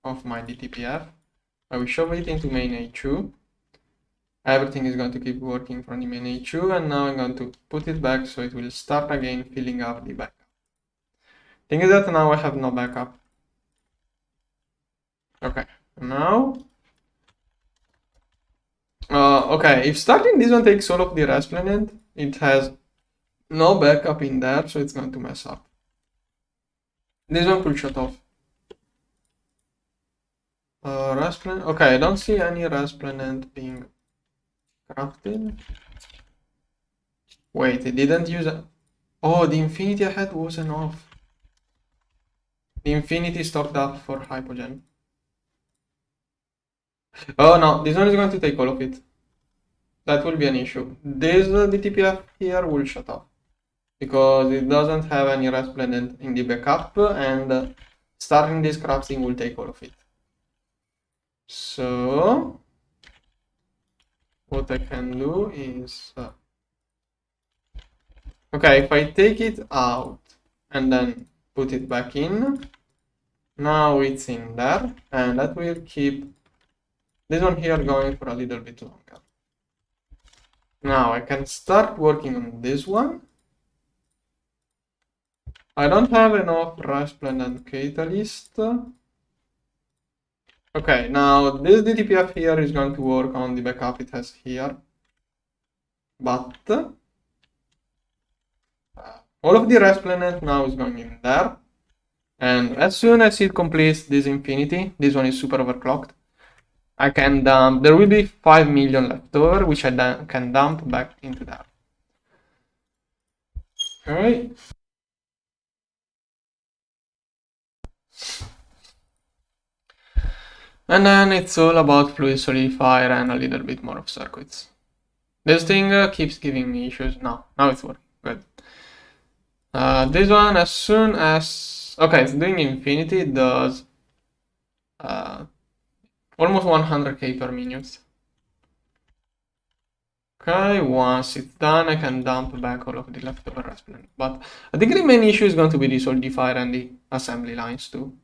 of my DTPF. I will shove it into main A2. Everything is going to keep working from the main A2, and now I'm going to put it back so it will start again filling up the backup. Thing is that now I have no backup. Okay, now... okay, if starting this one takes all of the rest planet, it has no backup in there, so it's going to mess up. This one could shut off. Rest planet. Okay, I don't see any rest planet being crafted. Wait, it didn't use it. Oh, the infinity I had wasn't off. The infinity stocked up for hypogen. Oh no, this one is going to take all of it. That will be an issue. This DTPF here will shut off because it doesn't have any rest planet in the backup, and starting this crafting will take all of it. So what I can do is okay, if I take it out and then put it back in, now it's in there, and that will keep This one here going for a little bit longer. Now I can start working on this one. I don't have enough Rasplan and Catalyst. Okay, now this DTPF here is going to work on the backup it has here. But all of the Rasplan now is going in there. And as soon as it completes this infinity, this one is super overclocked, I can dump, there will be 5 million left over, which I can dump back into there. Alright. And then it's all about fluid solidifier and a little bit more of circuits. This thing keeps giving me issues. Now it's working. Good. This one, as soon as... Okay, it's doing infinity. It does almost 100k per minute. Okay, once it's done, I can dump back all of the leftover Raspberry. But I think the main issue is going to be the solidifier and the assembly lines too.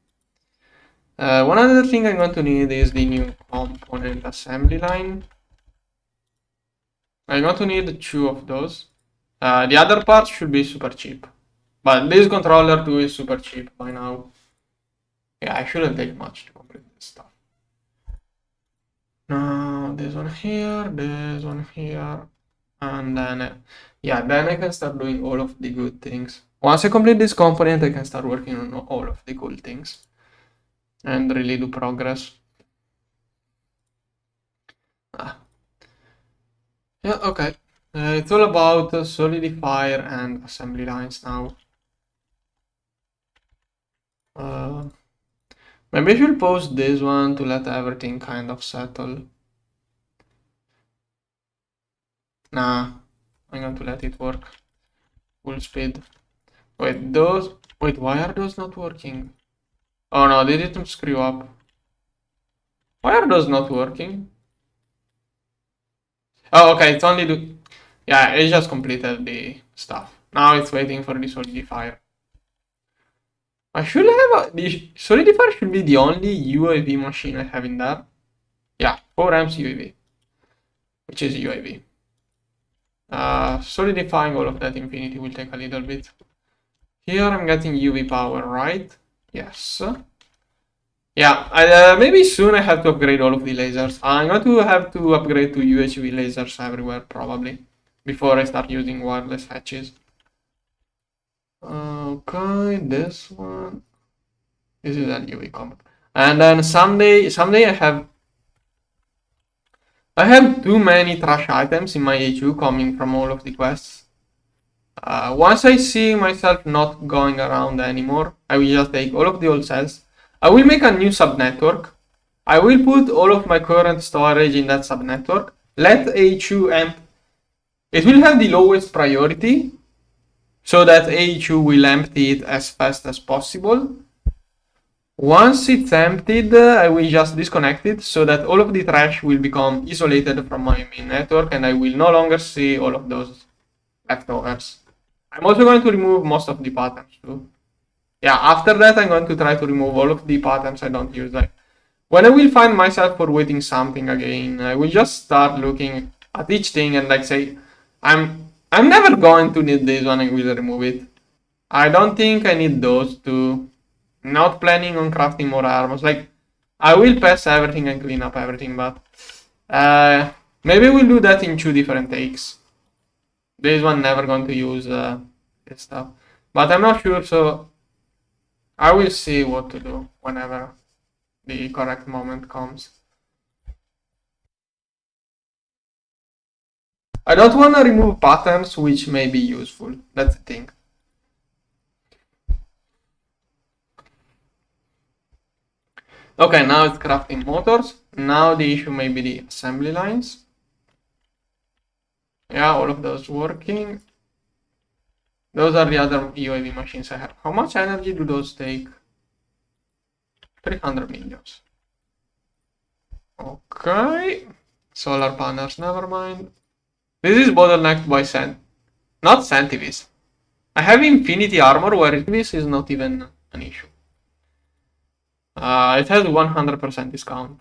One other thing I'm going to need is the new component assembly line. I'm going to need 2 of those. The other parts should be super cheap. But this controller too is super cheap by now. Yeah, I shouldn't take much to complete this stuff. Now this one here, and then yeah, then I can start doing all of the good things. Once I complete this component, I can start working on all of the cool things and really do progress. Yeah, okay. It's all about solidifier and assembly lines now. Maybe I should post this one to let everything kind of settle. Nah, I'm going to let it work. Full speed. Wait, why are those not working? Oh no, they didn't screw up. Why are those not working? Oh, okay, it's only yeah, it just completed the stuff. Now it's waiting for the solidifier. I should have the solidifier should be the only UEV machine I have in there. Yeah, 4 amps UEV, which is UEV. Solidifying all of that infinity will take a little bit. Here I'm getting UV power, right? Yes. Yeah, maybe soon I have to upgrade all of the lasers. I'm going to have to upgrade to UHV lasers everywhere, probably, before I start using wireless hatches. Okay, this one. This is an UV combat. And then someday I have too many trash items in my HU coming from all of the quests. Once I see myself not going around anymore, I will just take all of the old cells. I will make a new subnetwork. I will put all of my current storage in that subnetwork. Let HU empty. It will have the lowest priority, so that HU will empty it as fast as possible. Once it's emptied, I will just disconnect it so that all of the trash will become isolated from my main network and I will no longer see all of those leftovers. I'm also going to remove most of the patterns too. Yeah, after that I'm going to try to remove all of the patterns I don't use. Like, when I will find myself forwarding something again, I will just start looking at each thing and like say, I'm never going to need this one, I will remove it. I don't think I need those two. Not planning on crafting more armors. Like, I will pass everything and clean up everything, but maybe we'll do that in 2 different takes. This one never going to use this stuff, but I'm not sure, so I will see what to do whenever the correct moment comes. I don't want to remove patterns which may be useful. That's the thing. Okay, now it's crafting motors. Now the issue may be the assembly lines. Yeah, all of those working. Those are the other UAV machines I have. How much energy do those take? 300 millions. Okay. Solar panels, never mind. This is bottlenecked by not Centivis. I have infinity armor where this is not even an issue. It has 100% discount.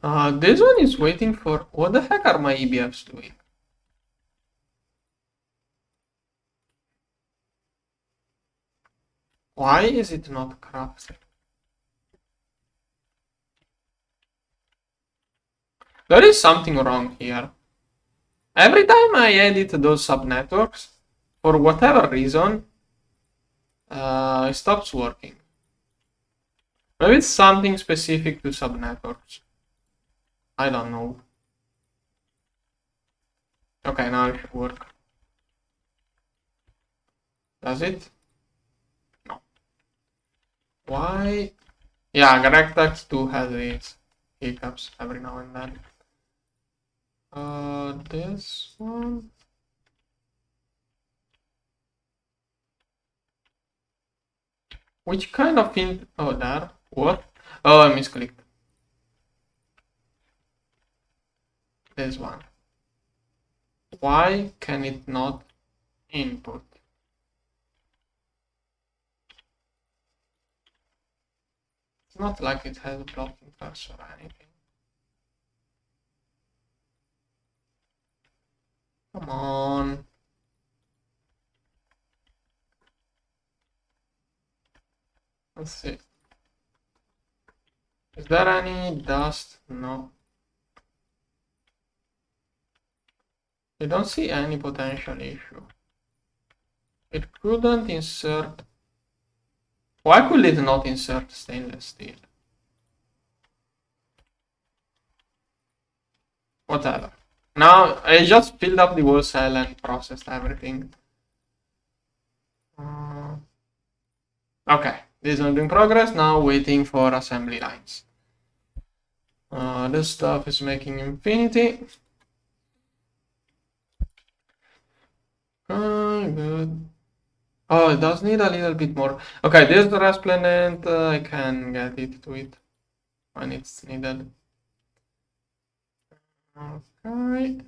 10. This one is waiting for... What the heck are my EBFs doing? Why is it not crafted? There is something wrong here. Every time I edit those subnetworks, for whatever reason, it stops working. Maybe it's something specific to subnetworks. I don't know. Okay, now it should work. Does it? No. Why? Yeah, GregTech too has these hiccups every now and then. This one. Which kind of thing? Oh, there. What? Oh, I misclicked. This one. Why can it not input? It's not like it has a blocking cursor or anything. Come on. Let's see. Is there any dust? No. I don't see any potential issue. It couldn't insert. Why could it not insert stainless steel? Whatever. Now I just filled up the whole cell and processed everything. Okay, this is in progress. Now waiting for assembly lines. This stuff is making infinity. Good. Oh, it does need a little bit more. Okay, this rest planet, I can get it to it when it's needed. Okay.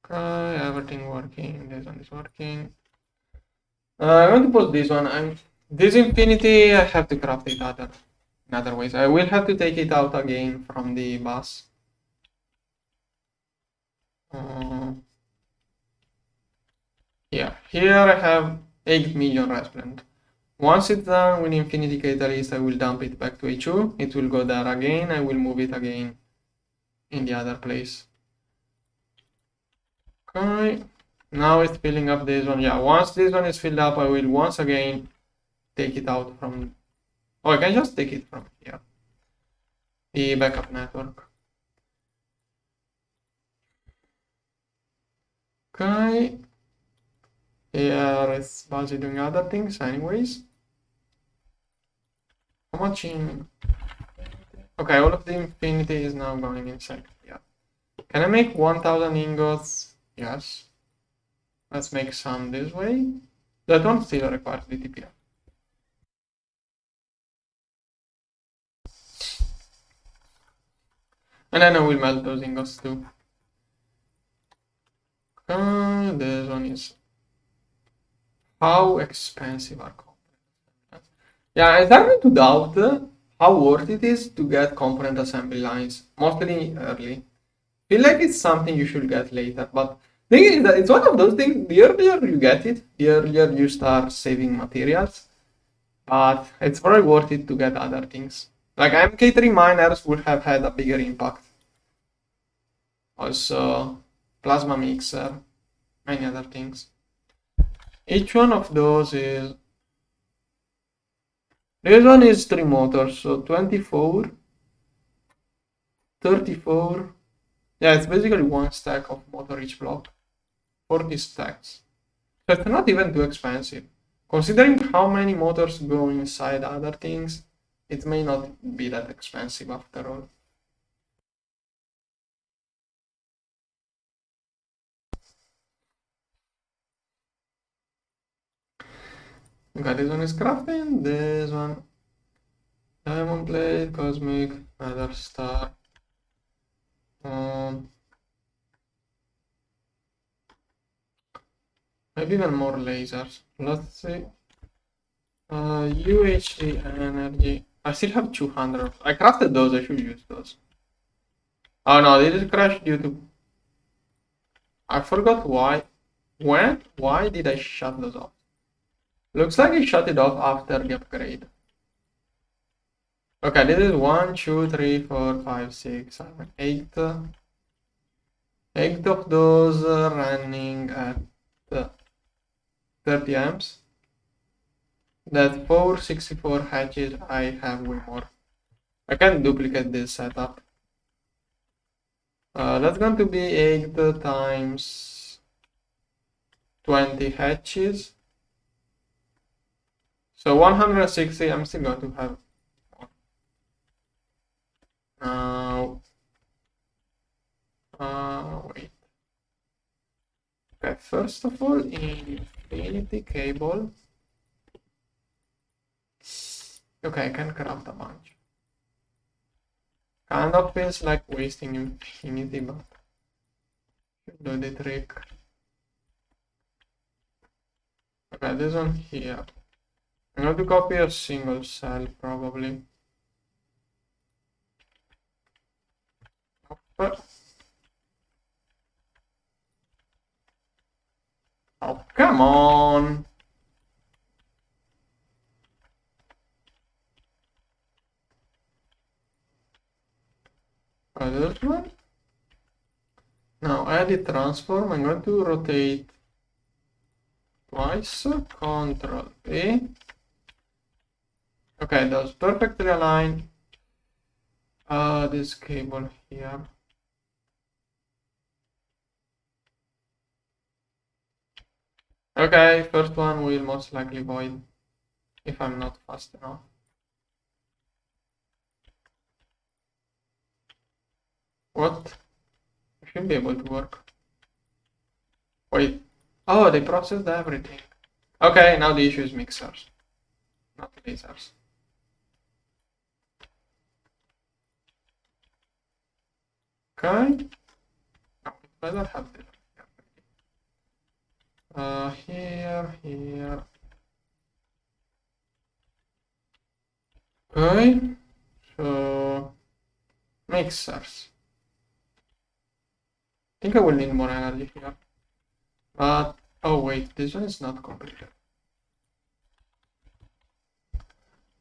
Okay, everything working. This one is working. I want to put this one. This infinity, I have to craft it in other ways. I will have to take it out again from the bus. Yeah, here I have 8 million Rasplant. Once it's done with Infinity Catalyst, I will dump it back to HU. It will go there again. I will move it again in the other place. Okay, now it's filling up this one. Yeah, once this one is filled up, I will once again take it out from... Oh, I can just take it from here. The backup network. Okay. Here is Buzzy doing other things anyways. How much in... Okay, all of the infinity is now going inside. Yeah. Can I make 1000 ingots? Yes. Let's make some this way. That one still requires DTPF. And then I will melt those ingots too. This one is... How expensive are components? Yeah, I started to doubt how worth it is to get component assembly lines, mostly early. Feel like it's something you should get later, but the thing is that it's one of those things, the earlier you get it, the earlier you start saving materials, but it's very worth it to get other things. Like MK3 miners would have had a bigger impact. Also, plasma mixer, many other things. Each one of those is... This one is 3 motors, so 24, 34. Yeah, it's basically one stack of motor each block. 40 stacks. So it's not even too expensive. Considering how many motors go inside other things, it may not be that expensive after all. Okay, this one is crafting, this one diamond plate, cosmic, another star. Maybe even more lasers. Let's see. UHD energy. I still have 200. I crafted those, I should use those. Oh no, they just crashed due to... I forgot why. When? Why did I shut those off? Looks like I shut it off after the upgrade. Okay, this is 1, 2, 3, 4, 5, 6, 7, 8. 8 of those running at 30 amps. That 464 hatches, I have way more. I can duplicate this setup. That's going to be 8 times 20 hatches. So 160, I'm still going to have more. Now, wait. Okay, first of all, infinity cable. Okay, I can craft a bunch. Kind of feels like wasting infinity, but should do the trick. Okay, this one here. I'm going to copy a single cell probably. Oh, come on! This one? Now add the transform. I'm going to rotate twice. Control V. Okay, that's perfectly aligned. This cable here. Okay, first one will most likely void if I'm not fast enough. What? I should be able to work. Wait. Oh, they processed everything. Okay, now the issue is mixers, not lasers. Okay. No, it better have this. Here. Okay. So mixers. I think I will need more energy here. But oh wait, this one is not completed.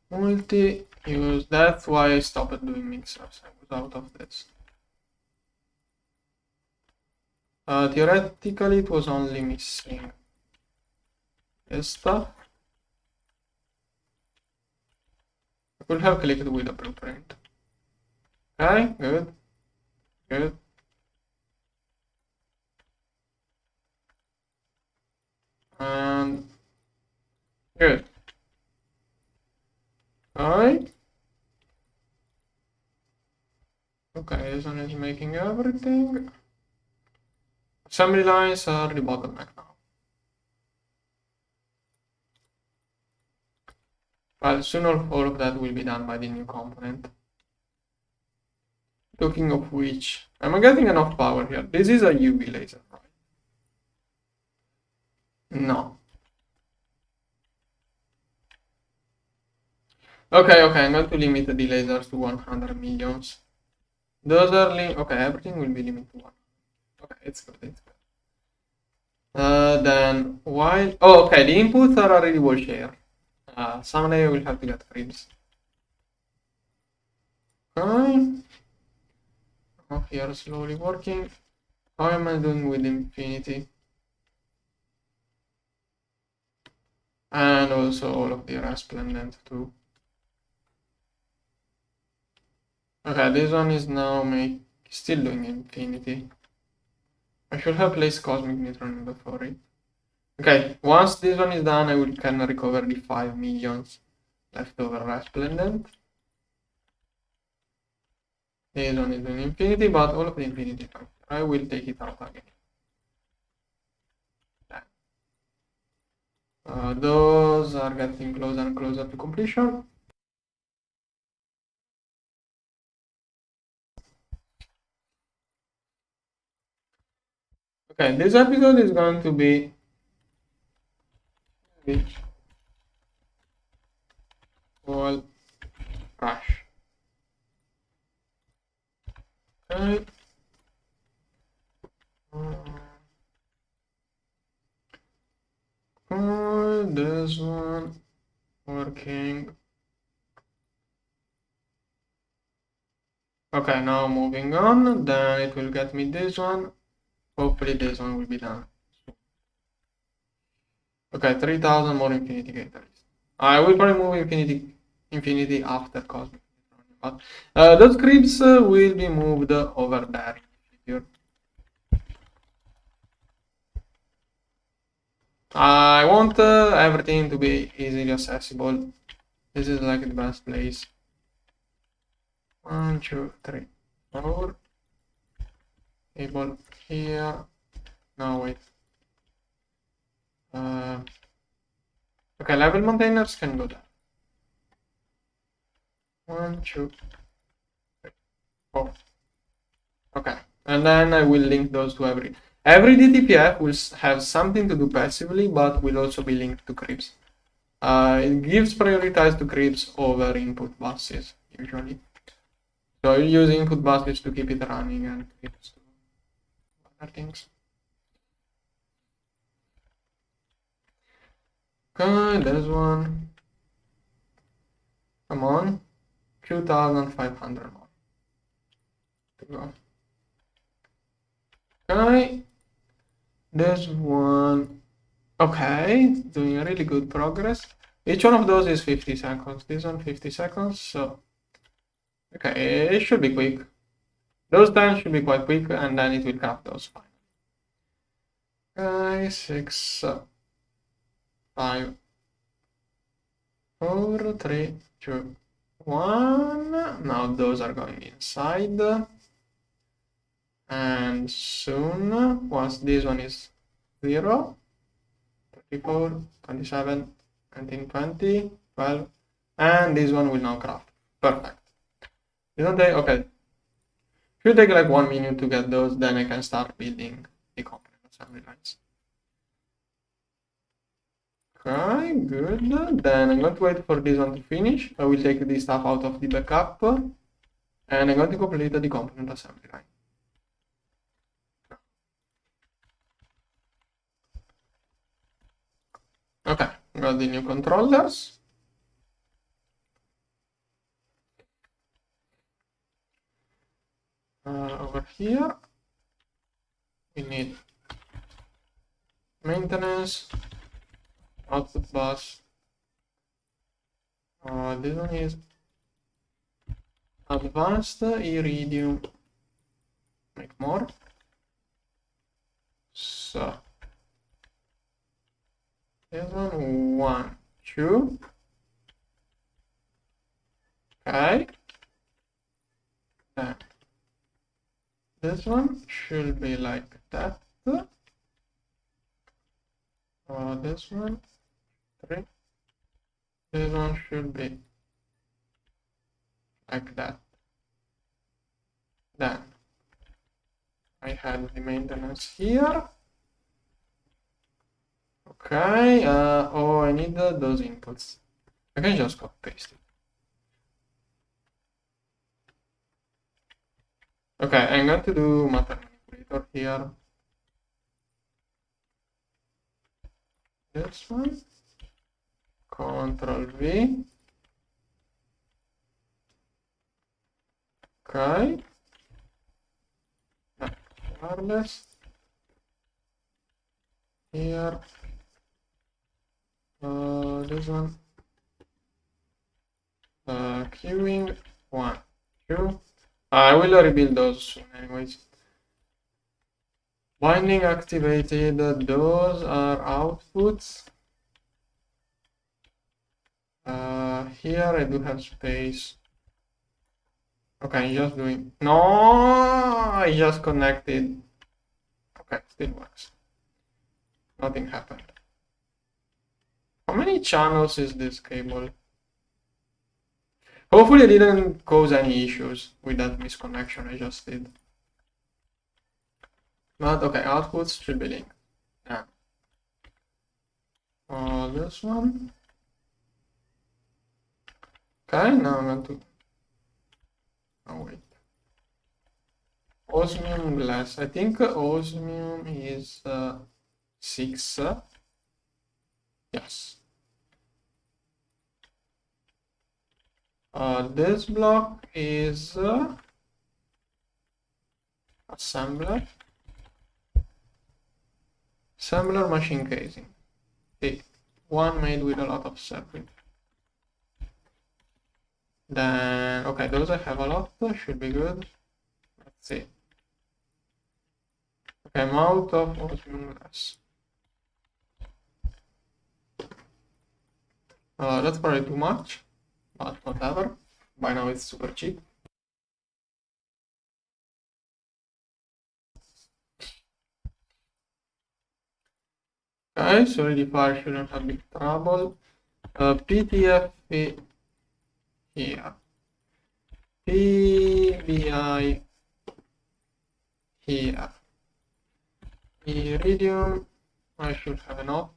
Multi-use. That's why I stopped doing mixers. I was out of this. Theoretically, it was only missing this stuff. I could have clicked with a blueprint. Okay, good. Good. And good. Alright. Okay, this one is making everything. Assembly lines are the bottleneck now. Well, soon all of that will be done by the new component. Talking of which, am I getting enough power here? This is a UV laser, right? No. Okay, I'm going to limit the lasers to 100 millions. Those are okay, everything will be limited to 1. Okay, it's good. Then while okay, the inputs are already wall share. Someday I will have to get grids. Okay. Oh, here slowly working. How am I doing with infinity? And also all of the resplendent too. Okay, this one is now still doing infinity. I should have placed cosmic neutron before it. Okay, once this one is done, I can recover the 5 millions leftover resplendent. This one is doing infinity, but all of the infinity, I will take it out again. Those are getting closer and closer to completion. Okay, this episode is going to be switch CoAL crash. Okay. This one working. Okay, now moving on, then it will get me this one. Hopefully this one will be done. Okay, 3000 more infinity catalysts. I will probably move infinity after cosmic. But those creeps will be moved over there in the future. I want everything to be easily accessible. This is like the best place. 1, 2, 3, 4. Table here. No, wait. Okay, level maintainers can go there. 1, 2, 3, 4. Okay, and then I will link those to every DTPF will have something to do passively, but will also be linked to creeps. It gives prioritize to creeps over input buses usually. So you use input buses to keep it running and creeps to other things. Okay, there's one. Come on, 2,500 more to go. Okay, there's one. Okay, doing a really good progress. Each one of those is 50 seconds. This one 50 seconds. So okay, it should be quick. Those 10 should be quite quick, and then it will craft those finally. Okay, 6, 5, 4, 3, 2, 1. Now those are going inside. And soon, once this one is 0, 34, 27, 19, 20, 12, and this one will now craft. Perfect. Didn't they? Okay. Should take like 1 minute to get those, then I can start building the component assembly lines. Okay, good. Then I'm going to wait for this one to finish. I will take this stuff out of the backup, and I'm going to complete the component assembly line. Okay, got the new controllers. Over here, we need maintenance, output bus. This one is advanced iridium. Make more. So this one, 1, 2. Okay. Then this one should be like that. This one, 3. This one should be like that. Then I have the maintenance here. Okay. Oh, I need those inputs. I can just copy paste it. Okay, I'm going to do matter manipulator here. This one. Control V. Okay. Wireless. Here. This one. Queuing. 1, 2. I will rebuild those soon anyways. Binding activated, those are outputs. Here I do have space. Okay, I'm just doing, no, I just connected. Okay, still works. Nothing happened. How many channels is this cable? Hopefully it didn't cause any issues with that misconnection I just did. But okay, outputs should be linked. Yeah. This one. Okay, now I'm going to. Oh, wait. Osmium glass. I think osmium is 6. Yes. This block is assembler. Assembler machine casing. The one made with a lot of circuit. Then, okay, those I have a lot, should be good. Let's see. Okay, I'm out of osmium glass. That's probably too much, but whatever. By now it's super cheap. Okay, solidifier shouldn't have big trouble. PTF here. PBI here. Iridium, I should have enough.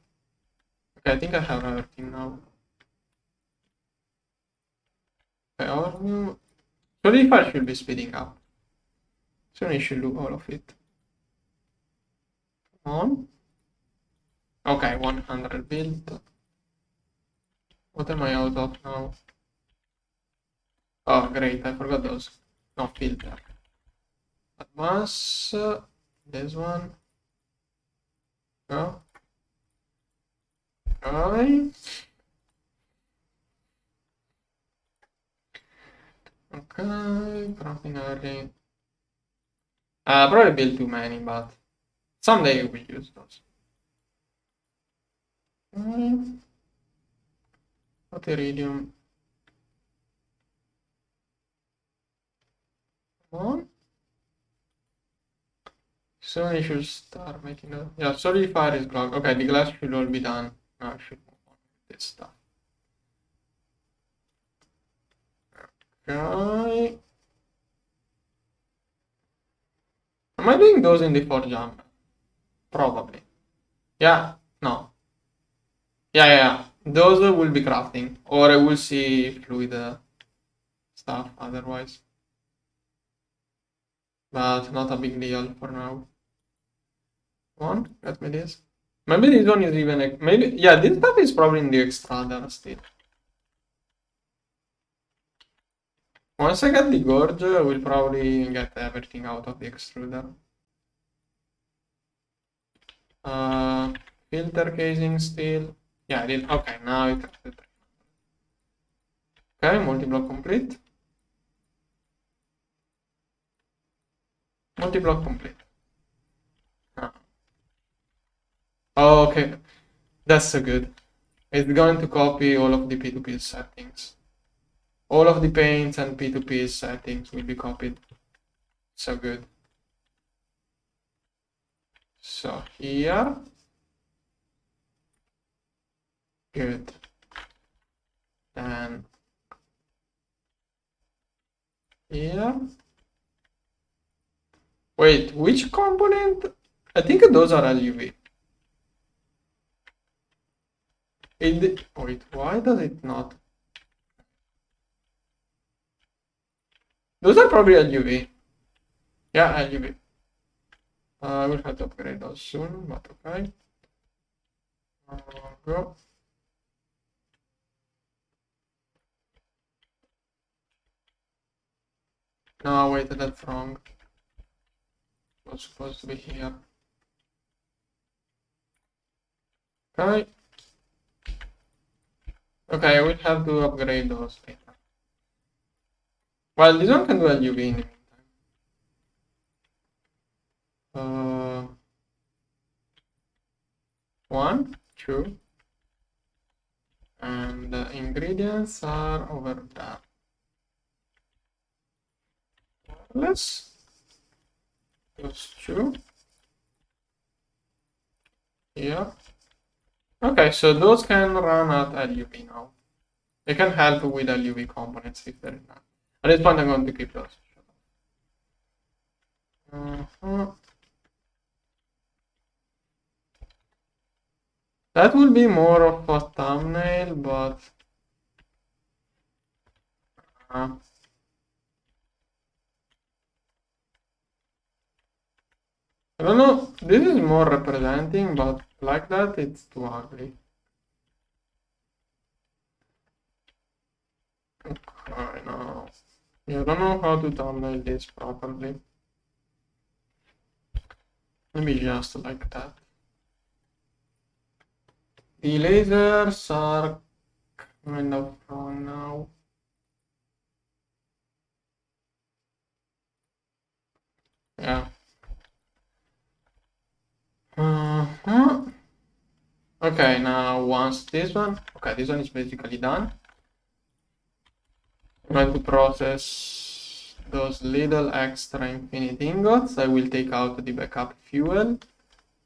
Okay, I think I have everything now. Okay, osmium. Solidifier should be speeding up. Soon I should do all of it. Come on. Okay, 100 build. What am I out of now? Oh, great, I forgot those. No filter. Advance. This one. Go. Okay. Okay, crafting early. Probably build too many, but someday we'll use those. What iridium? Come on. Soon I should start making that. Yeah, solidifier is blocked. Okay, the glass should all be done. Now I should move on with this stuff. Okay. Am I doing those in the for jump? Probably. Yeah, no. Yeah. Those will be crafting, or I will see fluid stuff otherwise. But not a big deal for now. One, let me this. Maybe this one is even, maybe, yeah, this stuff is probably in the extruder still. Once I get the gorge, we'll probably get everything out of the extruder. Filter casing still. Yeah, I did. Okay, now it crafted. Okay, multi-block complete. Multi-block complete. Oh, okay, that's so good. It's going to copy all of the P2P settings. All of the paints and P2P settings will be copied. So good. So here. Good. Then here. Wait, which component? I think those are LUV. Wait, why does it not? Those are probably LUV. Yeah, LUV. I will have to upgrade those soon, but okay. Go. No, wait, that's wrong. It was supposed to be here. Okay. Okay, I will have to upgrade those later. Well, this one can do LUV in the meantime. 1, 2, and the ingredients are over there. Let's those 2 here. Okay, so those can run at LUV now. They can help with LUV components if there is none. At this point, I'm going to keep those. That will be more of a thumbnail, but uh, I don't know. This is more representing, but like that, it's too ugly. Okay, no. Yeah, I don't know how to thumbnail this properly. Maybe just like that. The lasers are kind of wrong now. Yeah. Okay, now once this one, okay, this one is basically done. I'm going to process those little extra infinite ingots. I will take out the backup fuel,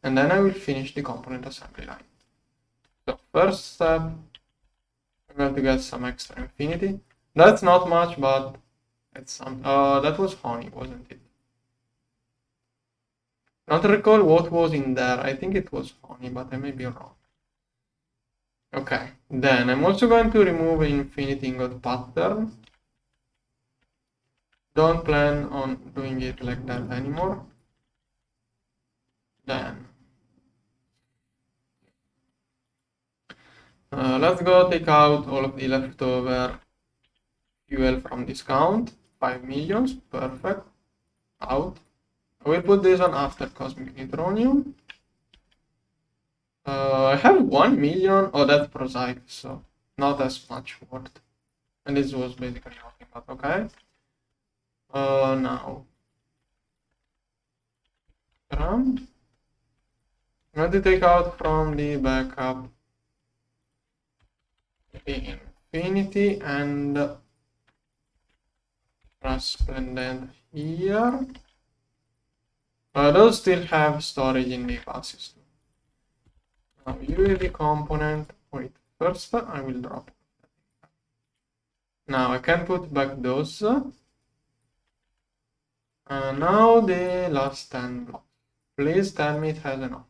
and then I will finish the component assembly line. So first step, I'm going to get some extra infinity. That's not much, but it's some. That was honey, wasn't it? Not recall what was in there. I think it was honey, but I may be wrong. Okay, then I'm also going to remove infinite ingot pattern. Don't plan on doing it like that anymore. Then let's go take out all of the leftover fuel from discount. 5 millions, perfect. Out. I will put this on after cosmic neutronium. I have 1 million. Oh, that's prosaic, so not as much worth. And this was basically nothing, but okay. Now. I'm going to take out from the backup the infinity and resplendent here. Those still have storage in the buses. Now UEV component. Wait, first I will drop. Now I can put back those. Now the last 10 blocks. Please tell me it has enough.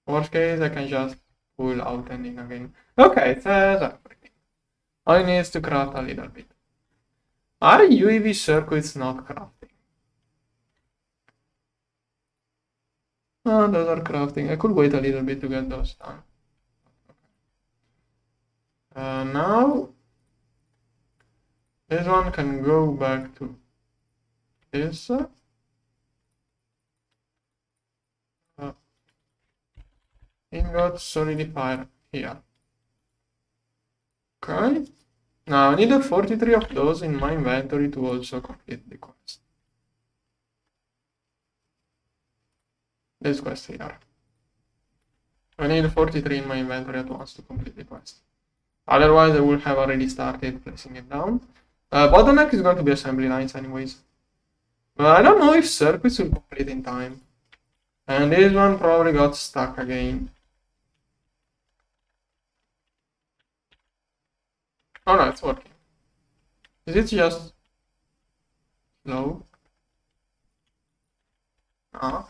Worst case, I can just pull out and in again. Okay, it has everything. I need to craft a little bit. Are UEV circuits not crafting? Oh, those are crafting. I could wait a little bit to get those done. Now, this one can go back to this. Ingot solidifier here. Okay. Now I need 43 of those in my inventory to also complete the quest. This quest here. I need 43 in my inventory at once to complete the quest. Otherwise, I would have already started placing it down. Bottleneck is going to be assembly lines anyways. But I don't know if circuits will complete in time. And this one probably got stuck again. Oh no, it's working. Is it just slow? Ah.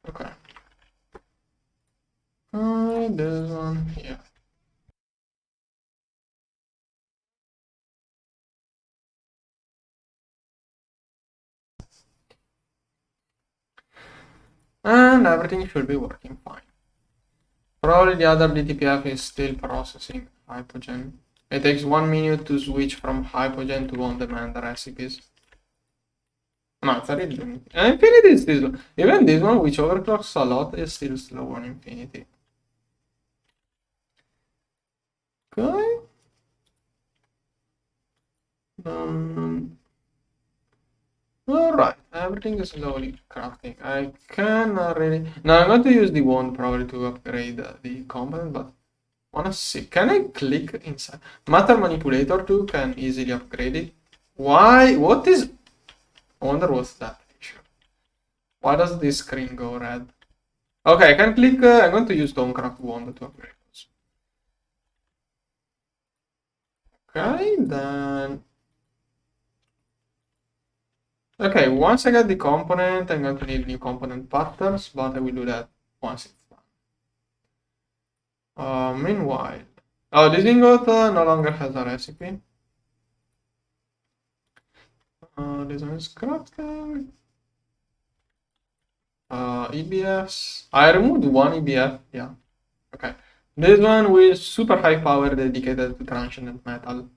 Okay. This one here. And everything should be working fine. Probably the other DTPF is still processing hypogen. It takes 1 minute to switch from hypogen to on-demand recipes. No, it's already doing it. And Infinity is still slow. Even this one, which overclocks a lot, is still slow on Infinity. Okay. Alright, everything is slowly crafting. I can really... Now I'm going to use the wand probably to upgrade the component, but wanna see. Can I click inside? Matter manipulator 2 can easily upgrade it. Why? What is... I wonder what's that issue. Why does this screen go red? Okay, I can click... I'm going to use Stonecraft wand to upgrade this. Okay, then... Okay, once I get the component, I'm going to need new component patterns, but I will do that once it's done. Meanwhile, oh, this ingot no longer has a recipe. This one is crafting. EBFs. I removed one EBF. Yeah. Okay. This one with super high power dedicated to transient metal.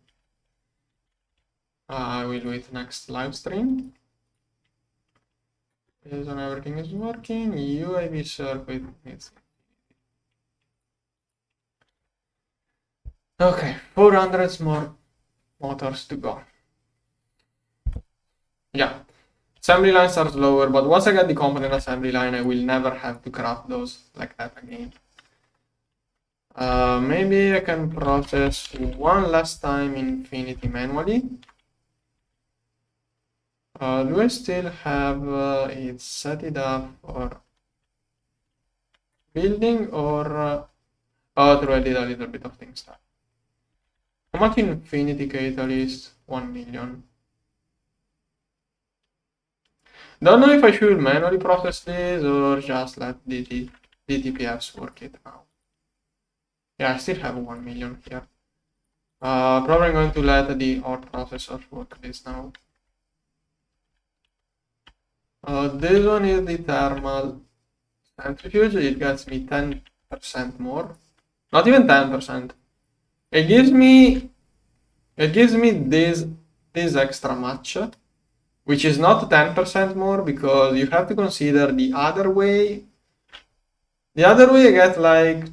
I will do it next live stream. This one everything is working. UEV circuit needs. Okay, 400 more motors to go. Yeah. Assembly lines are slower, but once I get the component assembly line, I will never have to craft those like that again. Maybe I can process one last time infinity manually. Do I still have it set it up for building or oh, true, I did a little bit of things there. How much infinity catalyst? 1 million. Don't know if I should manually process this or just let DTPFs work it out. Yeah, I still have 1 million here. Probably going to let the art processor work this now. This one is the thermal centrifuge. It gets me 10% more. Not even 10%. It gives me this extra much, which is not 10% more because you have to consider the other way. The other way I get like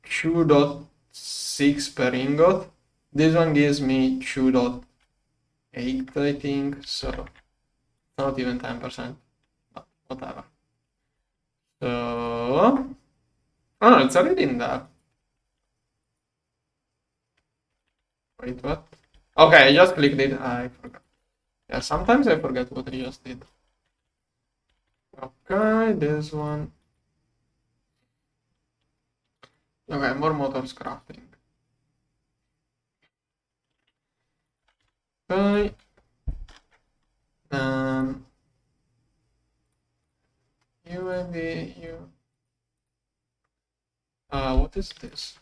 2.6 per ingot. This one gives me 2.8, I think, so not even 10%, but whatever. So, oh no, it's already in there. Wait, what? Okay, I just clicked it, I forgot. Yeah, sometimes I forget what I just did. Okay, this one. Okay, more motors crafting. Okay. UAV, what is this?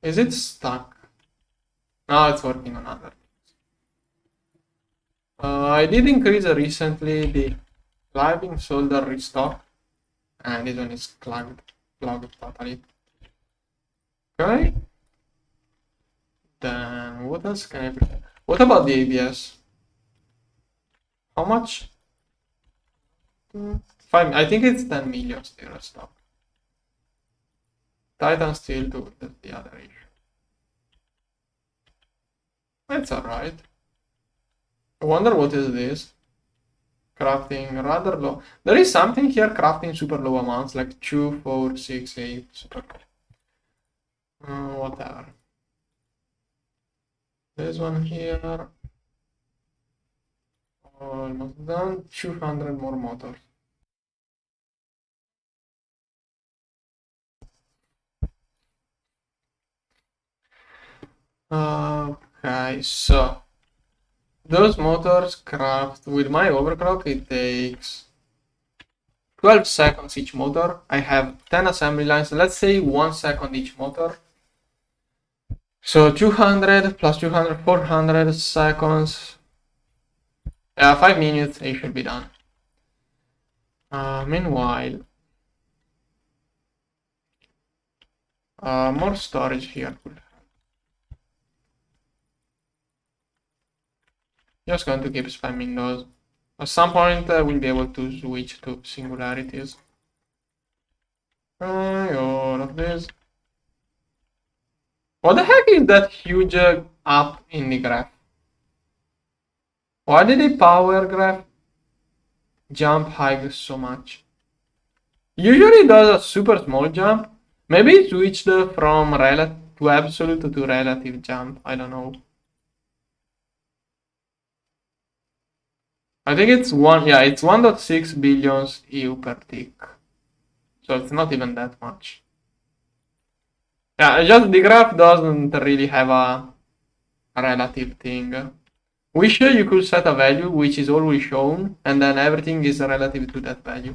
Is it stuck? No, it's working on other. I did increase recently the climbing solder restock, and this one is clogged totally. Okay. Then what else can I prepare? What about the ABS? How much? 5. I think it's 10 million still stock. Titan steel too. That's the other issue. That's alright. I wonder what is this. Crafting rather low. There is something here crafting super low amounts like 2, 4, 6, 8. Super low. Whatever. This one here. Almost done. 200 more motors. Okay, so those motors craft with my overclock. It takes 12 seconds each motor. I have 10 assembly lines. Let's say 1 second each motor. So 200 plus 200, 400 seconds. 5 minutes, it should be done. Meanwhile, more storage here could help. Just going to keep spamming those. At some point, we'll be able to switch to singularities. All of this. What the heck is that huge up in the graph? Why did the power graph jump high so much? Usually it does a super small jump. Maybe it switched from relative to absolute to relative jump. I don't know. I think it's it's 1.6 billion EU per tick. So it's not even that much. Yeah, just the graph doesn't really have a relative thing. Wish you could set a value which is always shown, and then everything is relative to that value.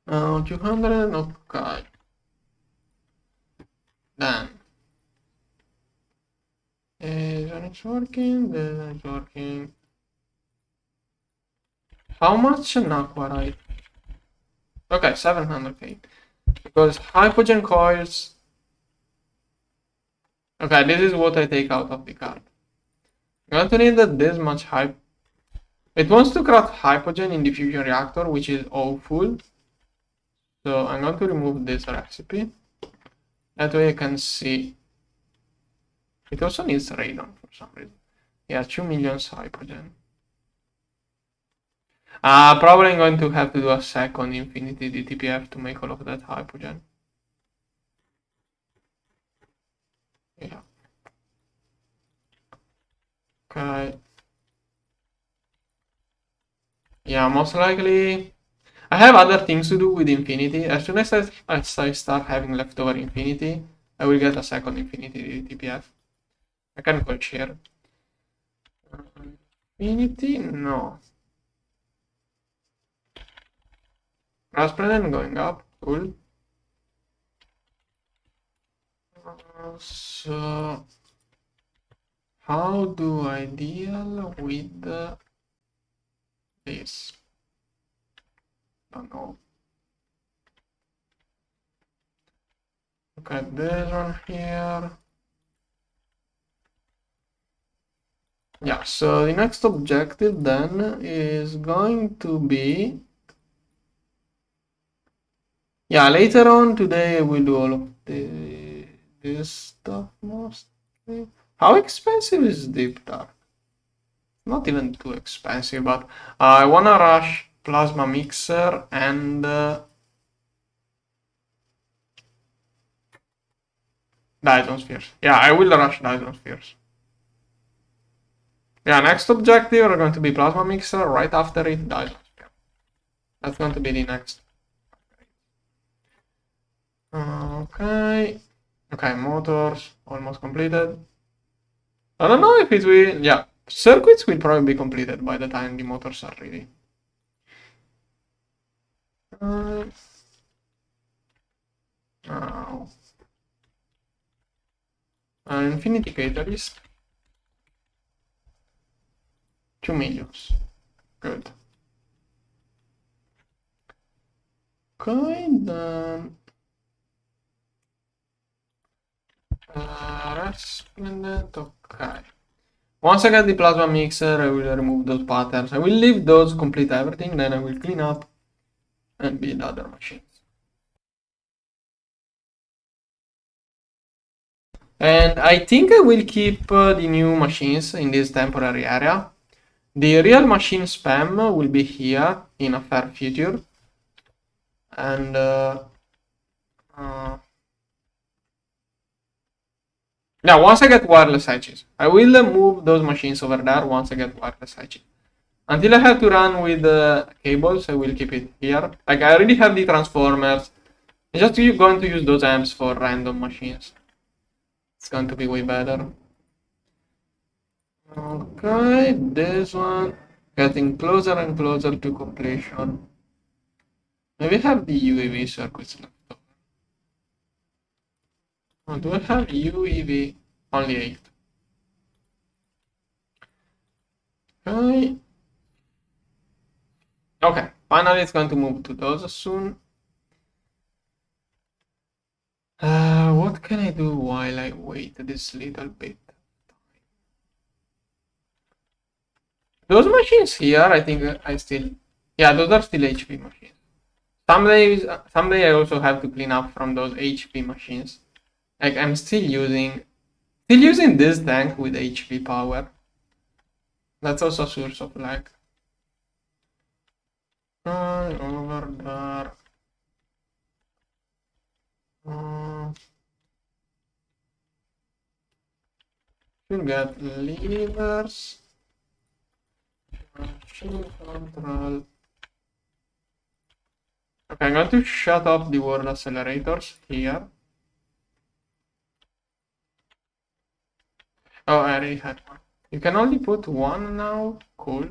200, okay. Then it's working, then it's working. How much an aqua, right? Okay, 700k. Because hypogen coils. Okay, this is what I take out of the card. I'm going to need this much hype. It wants to craft hypogen in the fusion reactor, which is awful. So I'm going to remove this recipe. That way I can see. It also needs radon for some reason. Yeah, 2 million hypogen. Probably I'm going to have to do a second infinity DTPF to make all of that hypogen. Yeah. Okay. Yeah, most likely. I have other things to do with infinity. As soon as I start having leftover infinity, I will get a second infinity DTPF. I can go share. Infinity? No. Raspredan going up. Cool. So, how do I deal with this? Don't know. Look at this one here. Yeah, so the next objective then is going to be, yeah, later on today we'll do all of this stuff mostly. How expensive is Deep Dark? Not even too expensive, but I wanna rush Plasma Mixer and Dyson Spheres. Yeah, I will rush Dyson Spheres. Yeah, next objective are going to be Plasma Mixer, right after it, Dyson Sphere. That's going to be the next. Okay. Okay, motors, almost completed. I don't know if it will, yeah, circuits will probably be completed by the time the motors are ready. Infinity Catalyst. 2 millions. Good. Okay, then. Resplendent, okay. Once I get the plasma mixer, I will remove those patterns. I will leave those, complete everything, then I will clean up and build other machines. And I think I will keep the new machines in this temporary area. The real machine spam will be here in a fair future. And now once I get wireless edges, I will move those machines over there once I get wireless edges. Until I have to run with cables, I will keep it here. Like I already have the transformers. I'm just going to use those amps for random machines. It's going to be way better. Okay, this one getting closer and closer to completion. Maybe have the UEV circuits left over. Oh, do I have UEV? Only 8. Okay. Okay, finally it's going to move to those soon. What can I do while I wait this little bit? Those machines here, I think yeah, those are still HP machines. Someday I also have to clean up from those HP machines. Like I'm still using this tank with HP power. That's also a source of lag. Over there. Should get levers. Machine control. Okay, I'm going to shut off the world accelerators here. Oh, I already had one. You can only put one now. Cool.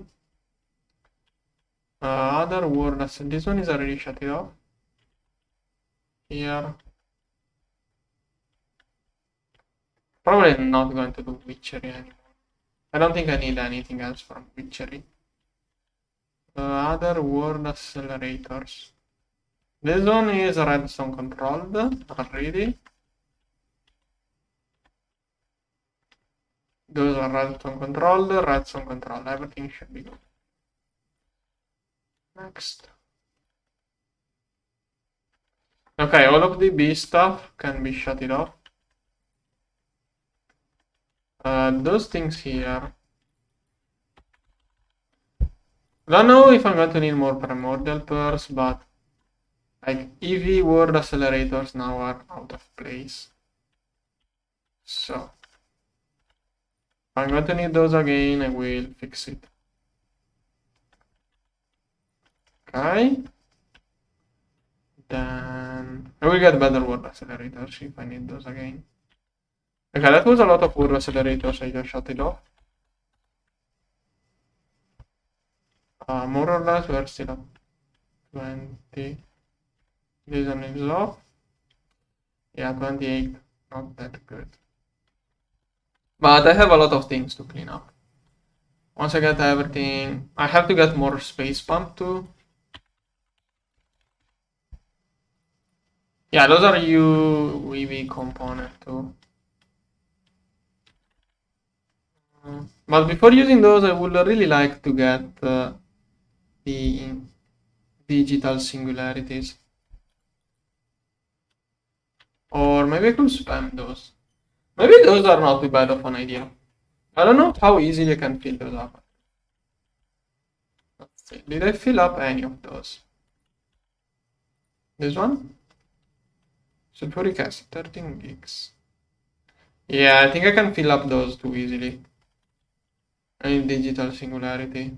Other word. This one is already shut it off. Here. Probably not going to do witchery anymore. I don't think I need anything else from witchery. Other word accelerators. This one is redstone controlled already. Those are redstone controlled, everything should be good. Next. Okay, all of the B stuff can be shut it off. Those things here. I don't know if I'm going to need more primordial pearls, but like EV word accelerators now are out of place. So if I'm going to need those again, I will fix it. Okay. Then I will get better word accelerators if I need those again. Okay, that was a lot of word accelerators, I just shut it off. More or less, we're still at 20. This one is off. Yeah, 28, not that good. But I have a lot of things to clean up. Once I get everything, I have to get more space pump too. Yeah, those are UEV component too. But before using those, I would really like to get the digital singularities. Or maybe I could spam those. Maybe those are not too bad of an idea. I don't know how easily I can fill those up. Let's see. Did I fill up any of those? This one? Sulfuric acid, 13 gigs. Yeah, I think I can fill up those too easily. I need digital singularity.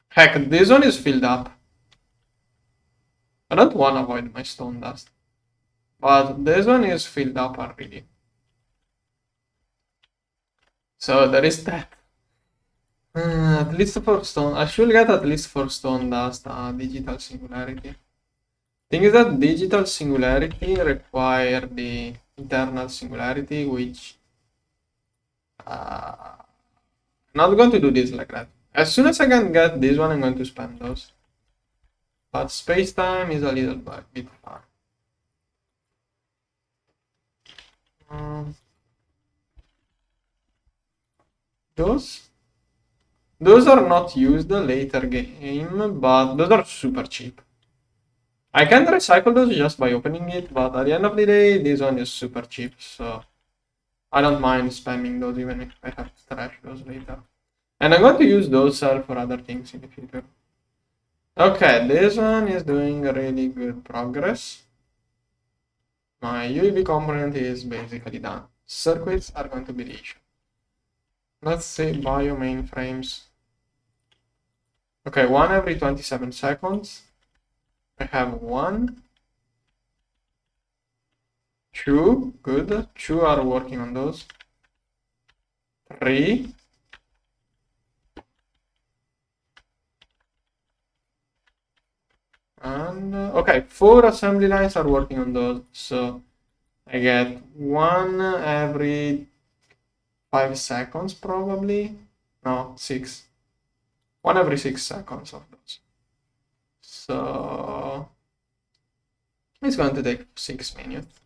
Heck, this one is filled up. I don't want to avoid my stone dust. But this one is filled up already. So there is that. At least for stone, I should get at least for stone dust digital singularity. Thing is that digital singularity require the internal singularity, which not going to do this like that. As soon as I can get this one, I'm going to spam those. But space-time is a little bit far. Those are not used later game, but those are super cheap. I can recycle those just by opening it, but at the end of the day, this one is super cheap, so I don't mind spamming those even if I have to trash those later. And I'm going to use those cells for other things in the future. Okay, this one is doing really good progress. My UEV component is basically done. Circuits are going to be the issue. Let's say bio mainframes. Okay, one every 27 seconds. I have one. Two, good. Two are working on those. Three. And okay, 4 assembly lines are working on those. So I get one every 5 seconds probably. No, 6. One every 6 seconds of those. So it's going to take 6 minutes.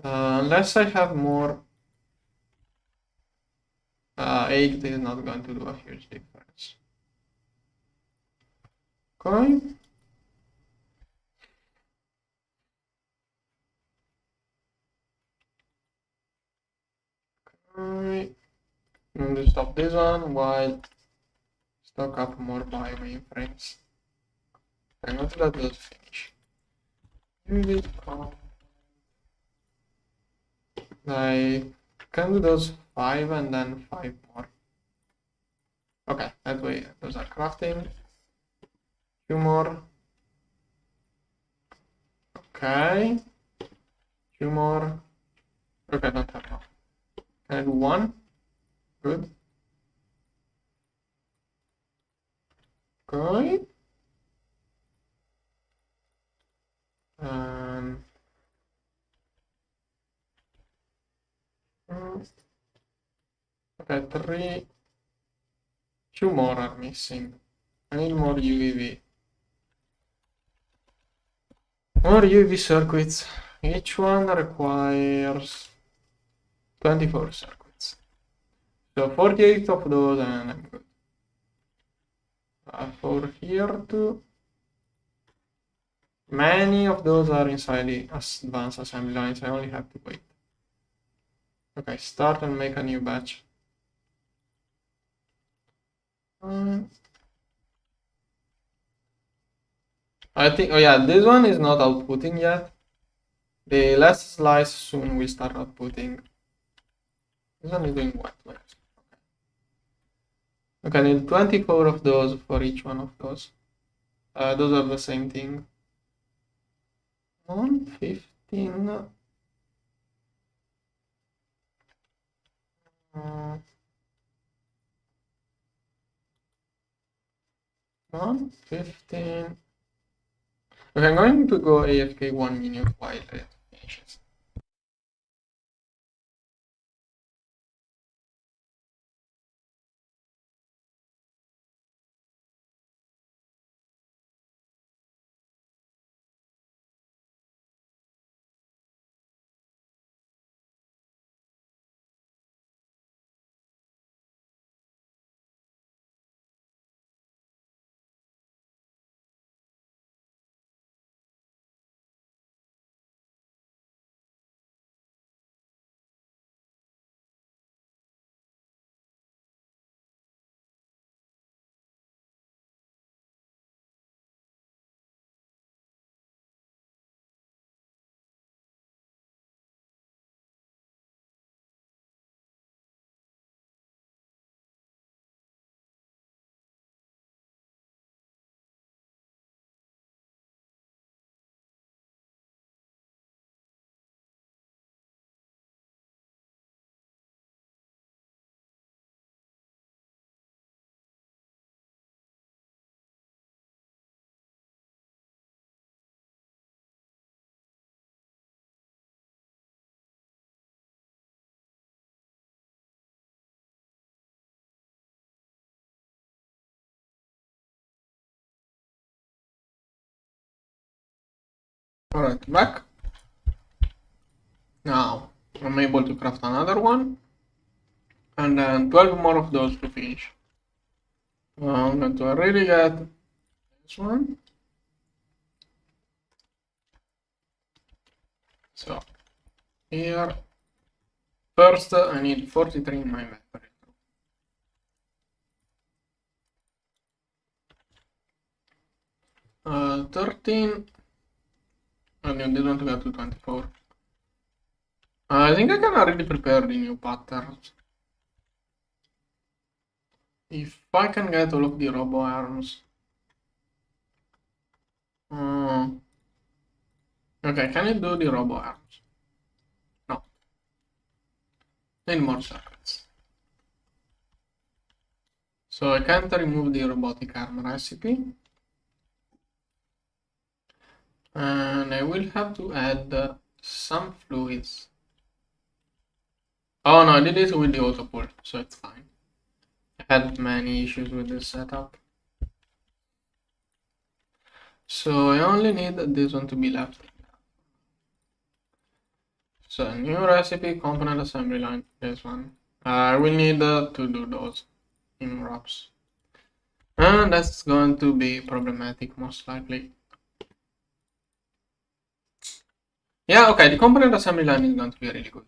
Unless I have more 8 is not going to do a huge difference. Okay. I'm going to stop this one while stock up more bio mainframes. I'm going to let those finish. I can do those 5 and then 5 more. Okay, that way those are crafting. 2 more. Okay. 2 more. Okay, don't have enough. Can I do one? Good. Okay. Um, okay, three. Two more are missing. I need more UEV. More UEV circuits. Each one requires 24 circuits. So 48 of those and I'm good. For here too. Many of those are inside the advanced assembly lines. I only have to wait. Okay, start and make a new batch. I think, oh yeah, this one is not outputting yet. The last slice soon will start outputting. This one is doing what? Okay, I need 24 of those for each one of those. Those are the same thing. 115. 115. Okay, I'm going to go AFK 1 minute while it finishes. Alright, back. Now, I'm able to craft another one. And then 12 more of those to finish. I'm going to really get this one. So, here. First, I need 43 in my inventory. 13. And then this one to get to 24. I think I can already prepare the new patterns. If I can get all of the robo arms. Okay, can you do the robo arms? No. Need more circuits. So I can't remove the robotic arm recipe. And I will have to add some fluids. Oh no, I did it with the auto pull, so it's fine. I had many issues with this setup. So I only need this one to be left. So new recipe, component assembly line, this one. I will need to do those in wraps. And that's going to be problematic most likely. Yeah, okay, the component assembly line is going to be really good.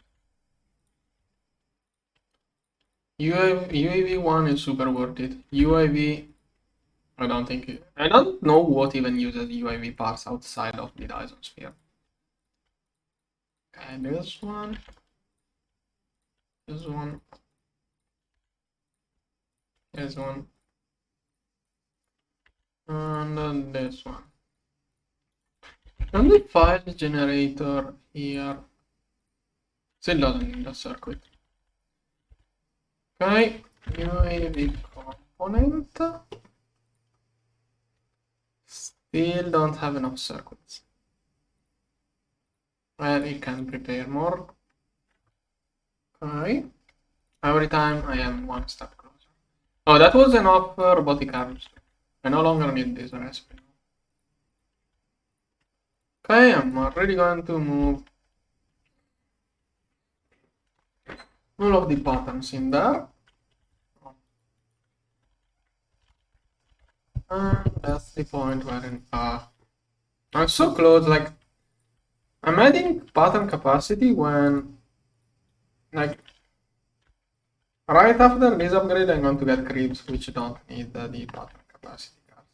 UAV 1 is super worth it. UAV, I don't know what even uses UAV parts outside of the Dyson sphere. Okay, this one, this one, this one, and then this one. And the file generator here Still doesn't need a circuit. Okay, UEV component. Still don't have enough circuits. Well, you can prepare more. Okay. Every time I am one step closer. Oh, that was enough robotic arms. I no longer need this recipe. Okay, I'm already going to move all of the patterns in there. And that's the point where I'm so close, like I'm adding pattern capacity when like right after this upgrade I'm going to get creeps which don't need the pattern capacity cards.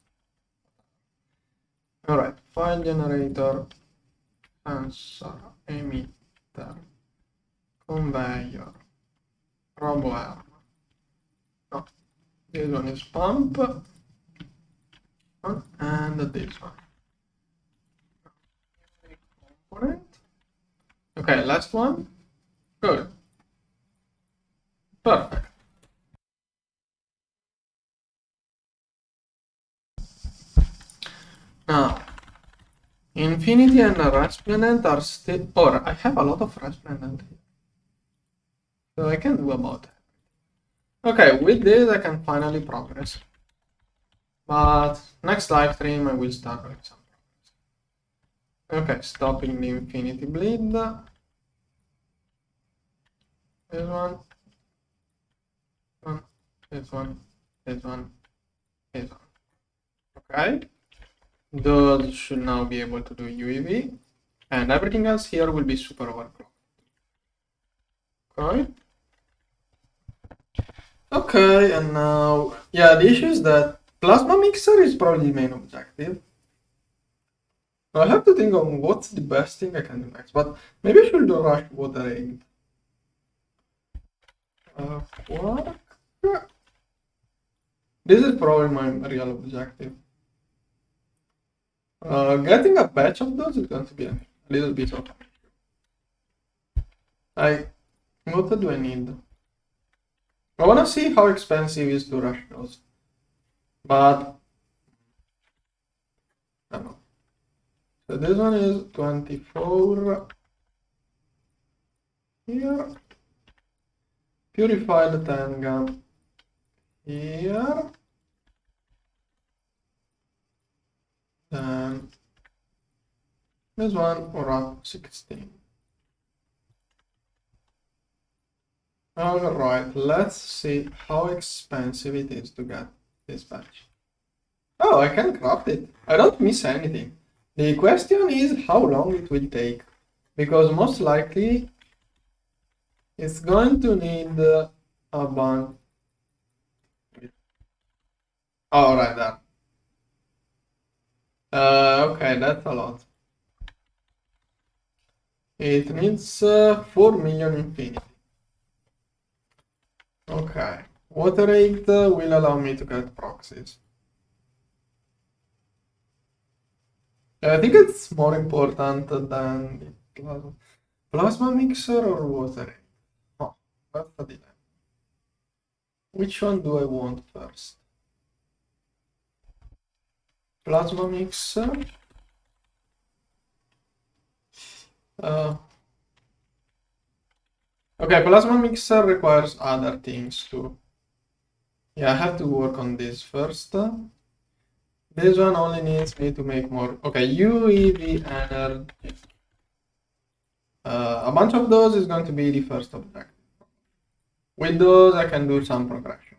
Alright, file generator, sensor, emitter, conveyor, robo arm. No, this one is pump. And this one. Component. Okay, last one. Good. Perfect. Now, Infinity and Resplendent are still, or I have a lot of Resplendent here. So I can do about it. Okay, with this I can finally progress. But next live stream I will start with some progress. Okay, stopping the Infinity Bleed. This one. This one. This one. This one. Okay. Those should now be able to do UEV, and everything else here will be super overclocked. Okay. Okay, and now, yeah, the issue is that plasma mixer is probably the main objective. I have to think on what's the best thing I can do next, but maybe I should do rush watering. Quark. This is probably my real objective. Getting a patch of those is going to be a little bit of. What do I need? I want to see how expensive it is to rush those, but I don't know. So this one is 24 here. Purified Tanga here. Then this one around 16. Alright, let's see how expensive it is to get this patch. Oh, I can craft it. I don't miss anything. The question is how long it will take, because most likely it's going to need a bunch. Oh, right there. Okay, that's a lot. It needs 4 million infinity. Okay, water rate will allow me to get proxies. I think it's more important than the plasma mixer or water rate. Oh, that's the dilemma. Which one do I want first? Plasma mixer. Okay, plasma mixer requires other things too. Yeah, I have to work on this first. This one only needs me to make more. Okay, UEV energy. A bunch of those is going to be the first objective. With those, I can do some progression.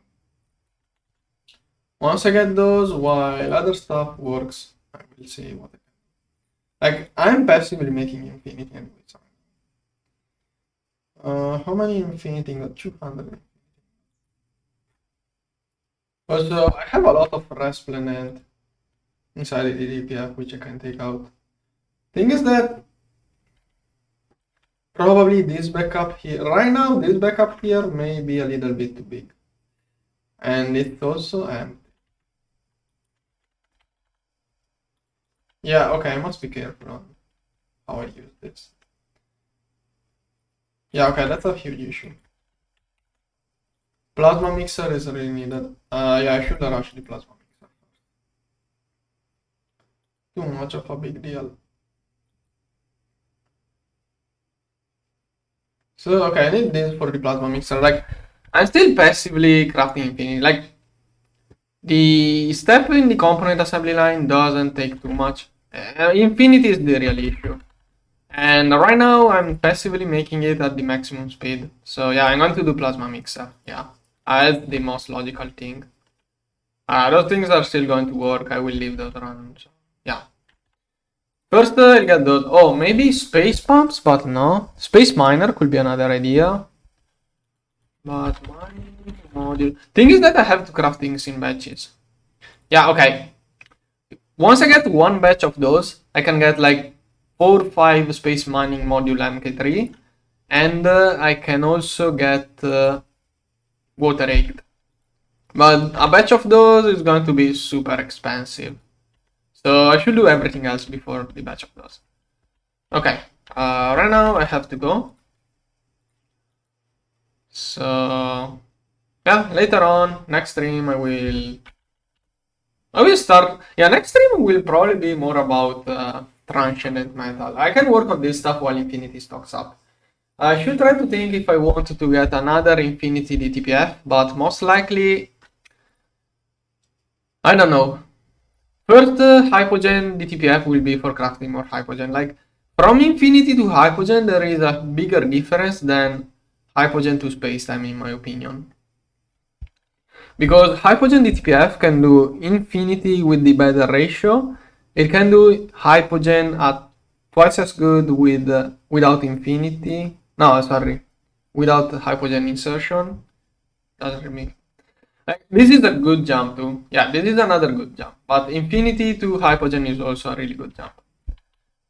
Once I get those, while other stuff works, I will see what I can do. Like, I'm passively making infinity anyway. How many infinity? Got 200. Also, I have a lot of Resplendent inside the DPF, which I can take out. Thing is that probably this backup here, right now, this backup here may be a little bit too big. And it's also empty. Yeah, okay, I must be careful on how I use this. Yeah, okay, that's a huge issue. Plasma mixer is really needed. Yeah, I should rush the plasma mixer. Too much of a big deal. So, okay, I need this for the plasma mixer. Like, I'm still passively crafting infinity. Like, the step in the component assembly line doesn't take too much. Infinity is the real issue. And right now I'm passively making it at the maximum speed. So yeah, I'm going to do plasma mixer. Yeah, that's the most logical thing. Those things are still going to work. I will leave those run. So, yeah. First, I'll get those. Oh, maybe space pumps, but no. Space miner could be another idea. But mining module. Thing is that I have to craft things in batches. Yeah, okay. Once I get one batch of those, I can get like 4 or 5 space mining module MK3, and I can also get water 8. But a batch of those is going to be super expensive. So I should do everything else before the batch of those. Okay, right now I have to go. So yeah, later on, next stream I will start. Yeah, next stream will probably be more about transcendent metal. I can work on this stuff while Infinity stocks up. I should try to think if I want to get another Infinity DTPF, but most likely, I don't know. First, Hypogen DTPF will be for crafting more Hypogen. Like, from Infinity to Hypogen, there is a bigger difference than Hypogen to Spacetime, in my opinion. Because Hypogen DTPF can do Infinity with the better ratio. It can do Hypogen at twice as good with without Infinity. No, sorry, without Hypogen insertion. Doesn't mean like, this is a good jump too. Yeah, this is another good jump. But Infinity to Hypogen is also a really good jump.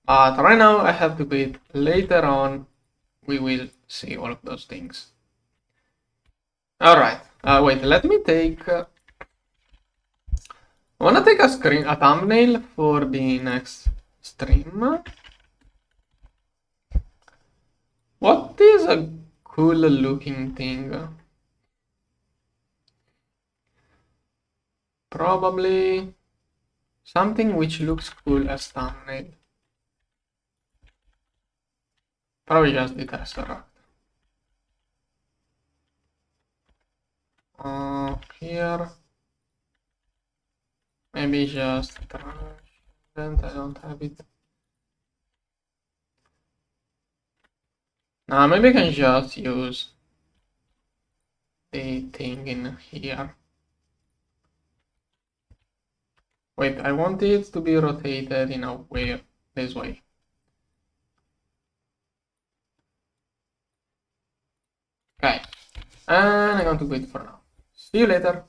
But right now I have to quit. Later on, we will see all of those things. All right. Wait. Let me take. I wanna take a thumbnail for the next stream. What is a cool looking thing? Probably something which looks cool as thumbnail. Probably just the Tesseract. Here. Maybe just transcendent. I don't have it. Now maybe I can just use the thing in here. Wait, I want it to be rotated in a way, this way. Okay, and I'm going to quit for now. See you later.